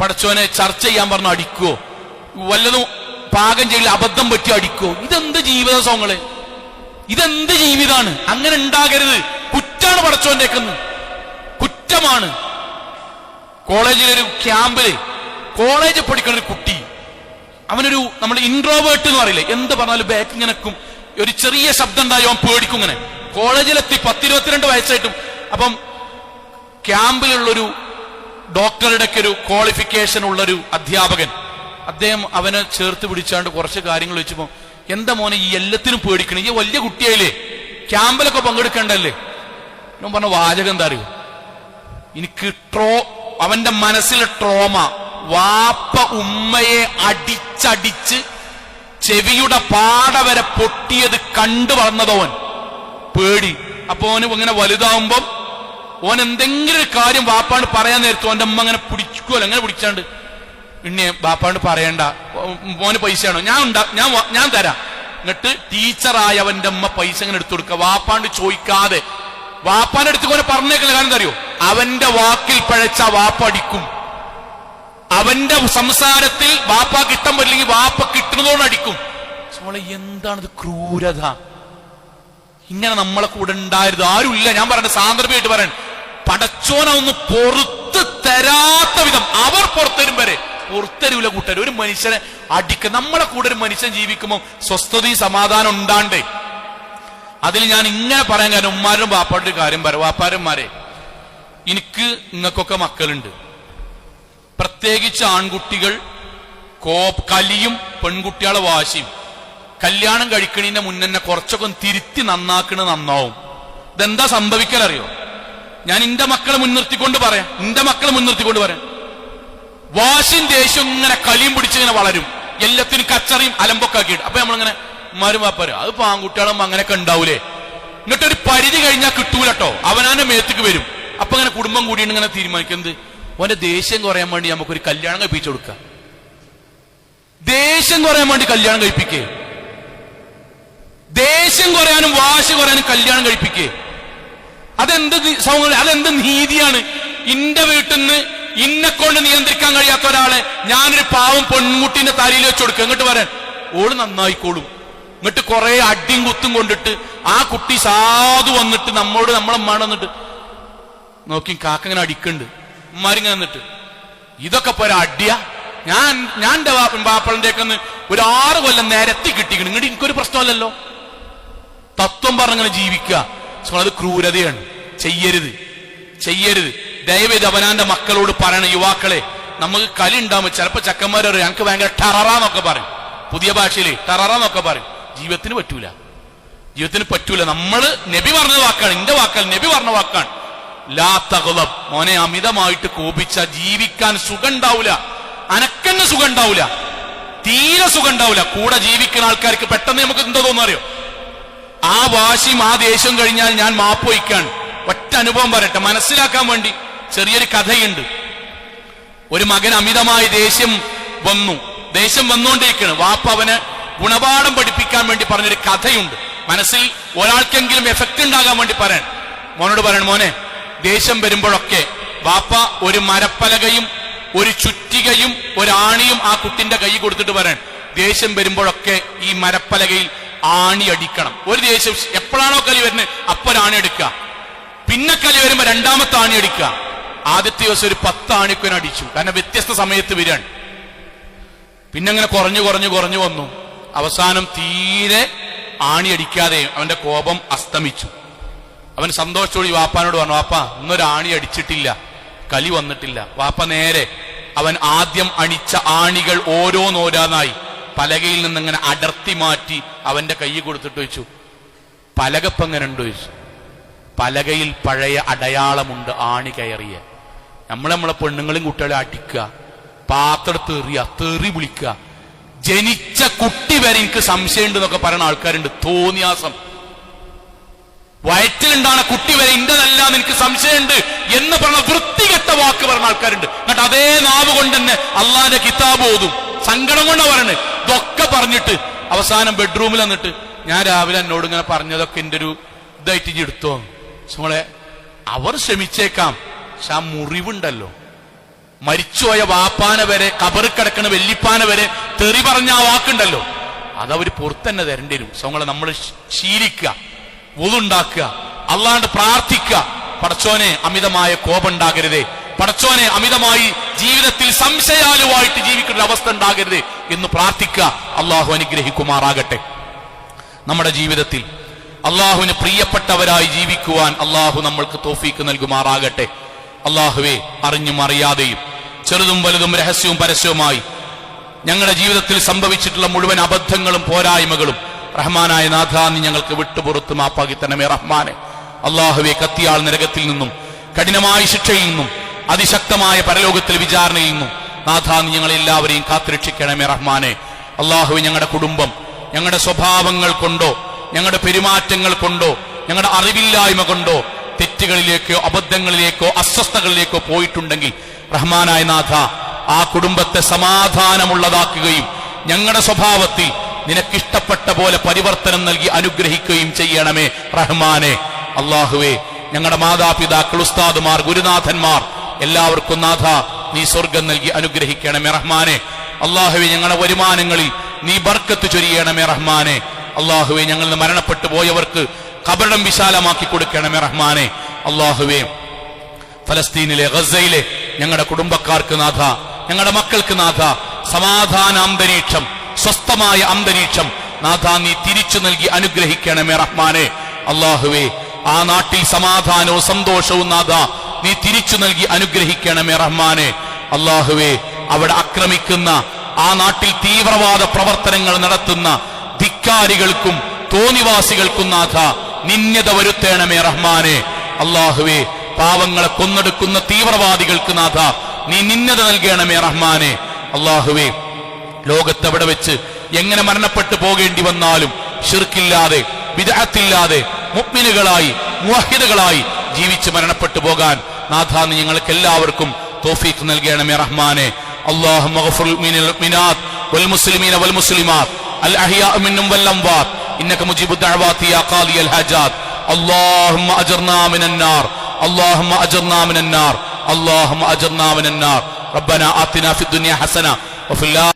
പടച്ചോനെ ചർച്ച ചെയ്യാൻ പറഞ്ഞ അടിക്കോ, വല്ലതും പാകം ചെയ്യൽ അബദ്ധം പറ്റി അടിക്കോ. ഇതെന്ത് ജീവിത സോങ്ങളെ, ഇതെന്ത് ജീവിതാണ്? അങ്ങനെ ഉണ്ടാകരുത്. കുറ്റാണ് പടച്ചോന്റെ കുറ്റമാണ്. കോളേജിലൊരു ക്യാമ്പില് കോളേജിൽ പഠിക്കുന്ന ഒരു കുട്ടി, അവനൊരു നമ്മൾ ഇൻട്രോവേർട്ട് എന്ന് പറയില്ലേ, എന്ത് പറഞ്ഞാലും ബാക്ക് ഇങ്ങനെക്കും, ഒരു ചെറിയ ശബ്ദം ഉണ്ടായോ അവൻ പേടിക്കും. ഇങ്ങനെ കോളേജിലെത്തി 10-22 വയസ്സായിട്ടും. അപ്പം ക്യാമ്പിലുള്ളൊരു ഡോക്ടറുടെ ഒക്കെ ഒരു ക്വാളിഫിക്കേഷൻ ഉള്ളൊരു അധ്യാപകൻ, അദ്ദേഹം അവനെ ചേർത്ത് പിടിച്ചാണ്ട് കുറച്ച് കാര്യങ്ങൾ വെച്ചപ്പോ, എന്താ മോനെ ഈ എല്ലാത്തിനും പേടിക്കണേ, ഈ വലിയ കുട്ടിയായില്ലേ, ക്യാമ്പിലൊക്കെ പങ്കെടുക്കേണ്ടല്ലേ? ഞാൻ പറഞ്ഞ വാചകം എന്താ അറിയോ, എനിക്ക് അവന്റെ മനസ്സിലെ ട്രോമ, വാപ്പ ഉമ്മയെ അടിച്ചടിച്ച് ചെവിയുടെ പാട വരെ പൊട്ടിയത് കണ്ടു വളർന്നതോൻ പേടി. അപ്പൊ ഓന് ഇങ്ങനെ വലുതാവുമ്പം ഓൻ എന്തെങ്കിലും ഒരു കാര്യം വാപ്പാണ്ട് പറയാൻ നേരത്തു ഓന്റെ അമ്മ അങ്ങനെ പിടിക്കുമല്ലോ, അങ്ങനെ പിടിച്ചാണ്ട്, പിന്നെ വാപ്പാണ്ട് പറയണ്ട, മോന് പൈസയാണോ, ഞാൻ തരാം. എന്നിട്ട് ടീച്ചറായ അവന്റെ അമ്മ പൈസ ഇങ്ങനെ എടുത്തു കൊടുക്കുക, വാപ്പാണ്ട് ചോദിക്കാതെ. വാപ്പാന്റെ അടുത്ത് പോലെ പറഞ്ഞേക്കുന്ന കാരണം എന്താ അറിയോ, അവന്റെ വാക്കിൽ പഴച്ച വാപ്പ അടിക്കും. അവന്റെ സംസാരത്തിൽ വാപ്പാക്ക് ഇഷ്ടം പറ്റില്ലെങ്കിൽ വാപ്പ കിട്ടുന്നതോട് അടിക്കും. എന്താണിത് ക്രൂരത? ഇങ്ങനെ നമ്മളെ കൂടെ ഉണ്ടായത് ആരുമില്ല. ഞാൻ പറഞ്ഞ സാന്ദർഭമായിട്ട് പറയാൻ, പടച്ചോനൊന്ന് പുറത്ത് തരാത്ത വിധം അവർ പുറത്തരും വരെ പുറത്തരൂല കൂട്ടർ. ഒരു മനുഷ്യനെ അടിക്ക, നമ്മളെ കൂടെ ഒരു മനുഷ്യൻ ജീവിക്കുമ്പോൾ സ്വസ്ഥതയും സമാധാനം ഉണ്ടാണ്ടേ. അതിൽ ഞാൻ ഇങ്ങനെ പറയാൻ കാരണം ഉമ്മാരും വാപ്പാരുടെ കാര്യം പറയാം. വാപ്പാരന്മാരെ, എനിക്ക് നിങ്ങൾക്കൊക്കെ മക്കളുണ്ട്, പ്രത്യേകിച്ച് ആൺകുട്ടികൾ കലിയും പെൺകുട്ടികളെ വാശിയും. കല്യാണം കഴിക്കണതിന്റെ മുന്നേ കുറച്ചൊക്കെ തിരുത്തി നന്നാക്കണത് നന്നാവും. ഇതെന്താ സംഭവിക്കലറിയോ? ഞാൻ എന്റെ മക്കളെ മുൻനിർത്തിക്കൊണ്ട് പറയാം, വാശിയും ദേഷ്യം ഇങ്ങനെ കലിയും പിടിച്ചിങ്ങനെ വളരും, എല്ലാത്തിനും കച്ചറിയും അലമ്പൊക്കെ ആക്കിയിട്ട്. അപ്പൊ നമ്മളിങ്ങനെ ഉമ്മാരും വാപ്പാരും അത് പാങ്കുട്ടികളും അങ്ങനെയൊക്കെ ഉണ്ടാവൂലേ. എന്നിട്ടൊരു പരിധി കഴിഞ്ഞാൽ കിട്ടൂലട്ടോ, അവനാന്റെ മേത്തേക്ക് വരും. അപ്പൊ ഇങ്ങനെ കുടുംബം കൂടിയിട്ട് ഇങ്ങനെ തീരുമാനിക്കുന്നത് ഓന്റെ ദേഷ്യം കുറയാൻ വേണ്ടി നമുക്കൊരു കല്യാണം കഴിപ്പിച്ചു കൊടുക്കാം. ദേഷ്യം കുറയാൻ വേണ്ടി കല്യാണം കഴിപ്പിക്കേ, ദേഷ്യം കുറയാനും വാശി കുറയാനും കല്യാണം കഴിപ്പിക്കേ. അതെന്ത് നീതിയാണ്? ഇന്റെ വീട്ടിൽ നിന്ന് ഇന്നെക്കൊണ്ട് നിയന്ത്രിക്കാൻ കഴിയാത്ത ഒരാളെ ഞാനൊരു പാവം പെൺകുട്ടീന്റെ തലയിൽ വെച്ച് കൊടുക്കുക, ഇങ്ങോട്ട് വരാൻ ഓള് നന്നായിക്കോളും. എന്നിട്ട് കുറെ അടിയും കുത്തും കൊണ്ടിട്ട് ആ കുട്ടി സാധു വന്നിട്ട് നമ്മളെ ഉമ്മാടെ വന്നിട്ട് നോക്കി കാക്കങ്ങനെ അടിക്കുന്നുണ്ട്, ഉമ്മാരിങ്ങനെ വന്നിട്ട് ഇതൊക്കെ പോരാ അടിയാ. ഞാൻ എന്റെ വാപ്പളിന്റെയൊക്കെ ഒരു 6 കൊല്ലം നേരത്തി കിട്ടിക്കണം, ഇങ്ങോട്ട് എനിക്കൊരു പ്രശ്നമല്ലല്ലോ. തത്വം പറഞ്ഞങ്ങനെ ജീവിക്കുക, അത് ക്രൂരതയാണ്. ചെയ്യരുത്. ദയവേത് അവനാന്റെ മക്കളോട് പറയണം, യുവാക്കളെ, നമുക്ക് കലി ഉണ്ടാവുമ്പോൾ ചിലപ്പോ ചക്കന്മാർ പറയും ഞങ്ങൾക്ക് ഭയങ്കര ടററാന്നൊക്കെ പറയും, പുതിയ ഭാഷയില് ടററാന്നൊക്കെ പറയും. ജീവിതത്തിന് പറ്റൂല. നമ്മള് നബി പറഞ്ഞ വാക്കാണ്, എന്റെ വാക്കാണ്, നബി പറഞ്ഞ വാക്കാണ്. ലാ തഗ്ളബ്, മോനെ അമിതമായിട്ട് കോപിച്ച ജീവിക്കാൻ സുഖം ഉണ്ടാവൂല, അനക്കന്നെ സുഖം ഉണ്ടാവൂല, തീരെ സുഖം ഉണ്ടാവൂല. കൂടെ ജീവിക്കുന്ന ആൾക്കാർക്ക് പെട്ടെന്ന് നമുക്ക് എന്തോ തോന്നറിയോ, ആ വാശിയും ആ ദേഷ്യം കഴിഞ്ഞാൽ ഞാൻ മാപ്പ് വയ്ക്കാണ്. ഒറ്റ അനുഭവം പറയട്ടെ മനസ്സിലാക്കാൻ വേണ്ടി. ചെറിയൊരു കഥയുണ്ട്. ഒരു മകൻ അമിതമായ ദേഷ്യം വന്നുകൊണ്ടിരിക്കുകയാണ്. വാപ്പ അവന് ഗുണപാഠം പഠിപ്പിക്കാൻ വേണ്ടി പറഞ്ഞൊരു കഥയുണ്ട്. മനസ്സിൽ ഒരാൾക്കെങ്കിലും എഫക്റ്റ് ഉണ്ടാകാൻ വേണ്ടി പറയാൻ മോനോട് പറയണം, മോനെ ദേഷ്യം വരുമ്പോഴൊക്കെ വാപ്പ ഒരു മരപ്പലകയും ഒരു ചുറ്റികയും ഒരാണിയും ആ കുട്ടിന്റെ കൈ കൊടുത്തിട്ട് പറയാൻ, ദേഷ്യം വരുമ്പോഴൊക്കെ ഈ മരപ്പലകയിൽ ആണി അടിക്കണം. ഒരു ദേഷ്യം എപ്പോഴാണോ കലി വരുന്നത് അപ്പൊരാണി എടുക്കുക, പിന്നെ കലി വരുമ്പോ രണ്ടാമത്തെ ആണി അടിക്കുക. ആദ്യത്തെ ദിവസം ഒരു 10 ആണിക്കൊനെ അടിച്ചു, കാരണം വ്യത്യസ്ത സമയത്ത് വരികയാണ്. പിന്നെ അങ്ങനെ കുറഞ്ഞു വന്നു. അവസാനം തീരെ ആണി അടിക്കാതെ അവന്റെ കോപം അസ്തമിച്ചു. അവൻ സന്തോഷത്തോടെ വാപ്പാനോട് പറഞ്ഞു, വാപ്പ ഇന്നൊരു ആണി അടിച്ചിട്ടില്ല, കലി വന്നിട്ടില്ല. വാപ്പ നേരെ അവൻ ആദ്യം അണിച്ച ആണികൾ ഓരോന്നോരോന്നായി പലകയിൽ നിന്നിങ്ങനെ അടർത്തി മാറ്റി അവന്റെ കൈ കൊടുത്തിട്ട് വെച്ചു, പലകപ്പെങ്ങനെ ഉണ്ട് ചോദിച്ചു. പലകയിൽ പഴയ അടയാളമുണ്ട്, ആണി കയറിയ. നമ്മളെ പെണ്ണുങ്ങളും കുട്ടികളെ അടിക്കുക, പാത്രത്ത് എറിയ, തെറി വിളിക്കുക. ജനിച്ച കുട്ടി വരെ എനിക്ക് സംശയമുണ്ട് എന്നൊക്കെ പറയുന്ന ആൾക്കാരുണ്ട്. തോന്നിയാസം. വയറ്റിലുണ്ടാണ് കുട്ടി വരെ ഇന്റതല്ലാന്ന് എനിക്ക് സംശയമുണ്ട് എന്ന് പറഞ്ഞ വൃത്തികെട്ട വാക്ക് പറഞ്ഞ ആൾക്കാരുണ്ട്. എന്നിട്ട് അതേ നാവ് കൊണ്ട് തന്നെ അള്ളാന്റെ കിതാബ് ഓതും. സങ്കടം കൊണ്ടാ പറയണത്. ഇതൊക്കെ പറഞ്ഞിട്ട് അവസാനം ബെഡ്റൂമിൽ വന്നിട്ട് ഞാൻ രാവിലെ എന്നോട് ഇങ്ങനെ പറഞ്ഞതൊക്കെ എന്റെ ഒരു ഇതായിട്ട് എടുത്തോ. നമ്മളെ അവർ ശ്രമിച്ചേക്കാം, പക്ഷെ ആ മുറിവുണ്ടല്ലോ, മരിച്ചുപോയ വാപ്പാനെ വരെ, കബറ് കിടക്കണ വെല്ലിപ്പാനെ വരെ തെറി പറഞ്ഞ ആ വാക്കുണ്ടല്ലോ, അതവര് പുറത്തന്നെ തരേണ്ടി വരും. നമ്മളെ നമ്മൾ ശീലിക്കുക, വുളുണ്ടാക്കുക, അല്ലാണ്ട് പ്രാർത്ഥിക്കുക. പടച്ചോനെ അമിതമായ കോപം ഉണ്ടാകരുതേ, പടച്ചോനെ അമിതമായി ജീവിതത്തിൽ സംശയാലുവായിട്ട് ജീവിക്കുന്ന അവസ്ഥ ഉണ്ടാകരുത് എന്ന് പ്രാർത്ഥിക്കുക. അള്ളാഹു അനുഗ്രഹിക്കുമാറാകട്ടെ. നമ്മുടെ ജീവിതത്തിൽ അള്ളാഹുവിന് പ്രിയപ്പെട്ടവരായി ജീവിക്കുവാൻ അള്ളാഹു നമ്മൾക്ക് തൗഫീക്ക് നൽകുമാറാകട്ടെ. അള്ളാഹുവെ, അറിഞ്ഞും അറിയാതെയും ചെറുതും വലുതും രഹസ്യവും പരസ്യവുമായി ഞങ്ങളുടെ ജീവിതത്തിൽ സംഭവിച്ചിട്ടുള്ള മുഴുവൻ അബദ്ധങ്ങളും പോരായ്മകളും റഹ്മാനായ നാഥ നീ ഞങ്ങൾക്ക് വിട്ടുപുറത്ത് മാപ്പാക്കി തരണമേ റഹ്മാനെ. അള്ളാഹുവെ, കത്തിയാൾ നരകത്തിൽ നിന്നും കഠിനമായ ശിക്ഷയിൽ നിന്നും അതിശക്തമായ പരലോകത്തിൽ വിചാരണയിൽ നിന്നും നാഥ നീ ഞങ്ങളെല്ലാവരെയും കാത്തുരക്ഷിക്കണമേ റഹ്മാനെ. അള്ളാഹുവെ, ഞങ്ങളുടെ കുടുംബം ഞങ്ങളുടെ സ്വഭാവങ്ങൾ കൊണ്ടോ ഞങ്ങളുടെ പെരുമാറ്റങ്ങൾ കൊണ്ടോ ഞങ്ങളുടെ അറിവില്ലായ്മ കൊണ്ടോ തെറ്റുകളിലേക്കോ അബദ്ധങ്ങളിലേക്കോ അസ്വസ്ഥകളിലേക്കോ പോയിട്ടുണ്ടെങ്കിൽ റഹ്മാനായ നാഥ ആ കുടുംബത്തെ സമാധാനമുള്ളതാക്കുകയും ഞങ്ങളുടെ സ്വഭാവത്തിൽ നിനക്കിഷ്ടപ്പെട്ട പോലെ പരിവർത്തനം നൽകി അനുഗ്രഹിക്കുകയും ചെയ്യണമേ റഹ്മാനെ. അള്ളാഹുവേ, ഞങ്ങളുടെ മാതാപിതാക്കൾ, ഉസ്താദുമാർ, ഗുരുനാഥന്മാർ എല്ലാവർക്കും നാഥ നീ സ്വർഗം നൽകി അനുഗ്രഹിക്കണമേ റഹ്മാനെ. അല്ലാഹുവേ, ഞങ്ങളുടെ വരുമാനങ്ങളിൽ നീ ബർക്കത്ത് ചൊരിയണമേ റഹ്മാനെ. അല്ലാഹുവേ, ഞങ്ങൾ മരണപ്പെട്ടു പോയവർക്ക് ഖബറിടം വിശാലമാക്കി കൊടുക്കണമേ റഹ്മാനെ. അല്ലാഹുവേ, ഫലസ്തീനിലെ ഗസയിലെ ഞങ്ങളുടെ കുടുംബക്കാർക്ക് നാഥ, ഞങ്ങളുടെ മക്കൾക്ക് നാഥ, സമാധാന അന്തരീക്ഷം, സ്വസ്ഥമായ അന്തരീക്ഷം നാഥ നീ തിരിച്ചു നൽകി അനുഗ്രഹിക്കണമേ റഹ്മാനെ. അല്ലാഹുവേ, ആ നാട്ടിൽ സമാധാനവും സന്തോഷവും നാഥ നീ തിരിച്ചു നൽകി അനുഗ്രഹിക്കണമേ റഹ്മാനെ. അല്ലാഹുവേ, അവിടെ ആക്രമിക്കുന്ന, ആ നാട്ടിൽ തീവ്രവാദ പ്രവർത്തനങ്ങൾ നടത്തുന്ന ധിക്കാരികൾക്കും തോന്നിവാസികൾക്കും നാഥ നിന്യത വരുത്തേണമേ റഹ്മാനെ. അല്ലാഹുവേ, പാവങ്ങളെ കൊന്നെടുക്കുന്ന തീവ്രവാദികൾക്ക് നാഥ നീ നിന്യത നൽകണമേ റഹ്മാനെ. അല്ലാഹുവേ, ലോകത്തെവിടെ വെച്ച് എങ്ങനെ മരണപ്പെട്ടു പോകേണ്ടി വന്നാലും ശിർക്കില്ലാതെ ബിദ്അത്തില്ലാതെ മുഅ്മിനുകളായി മുവഹിദുകളായി ജീവിച്ച് മരണപ്പെട്ടു പോകാൻ നാഥ നീ ഞങ്ങൾക്ക് എല്ലാവർക്കും തൗഫീഖ് നൽകണമേ റഹ്മാനെ. اللهم اغفر للمؤمنات والمسلمين والمسلمات الأحياء منهم والأموات إنك مجيب الدعوات يا قاضي الحاجات. اللهم أجرنا من النار، اللهم أجرنا من النار، اللهم أجرنا من النار. ربنا آتنا في الدنيا حسنة وفي الآخرة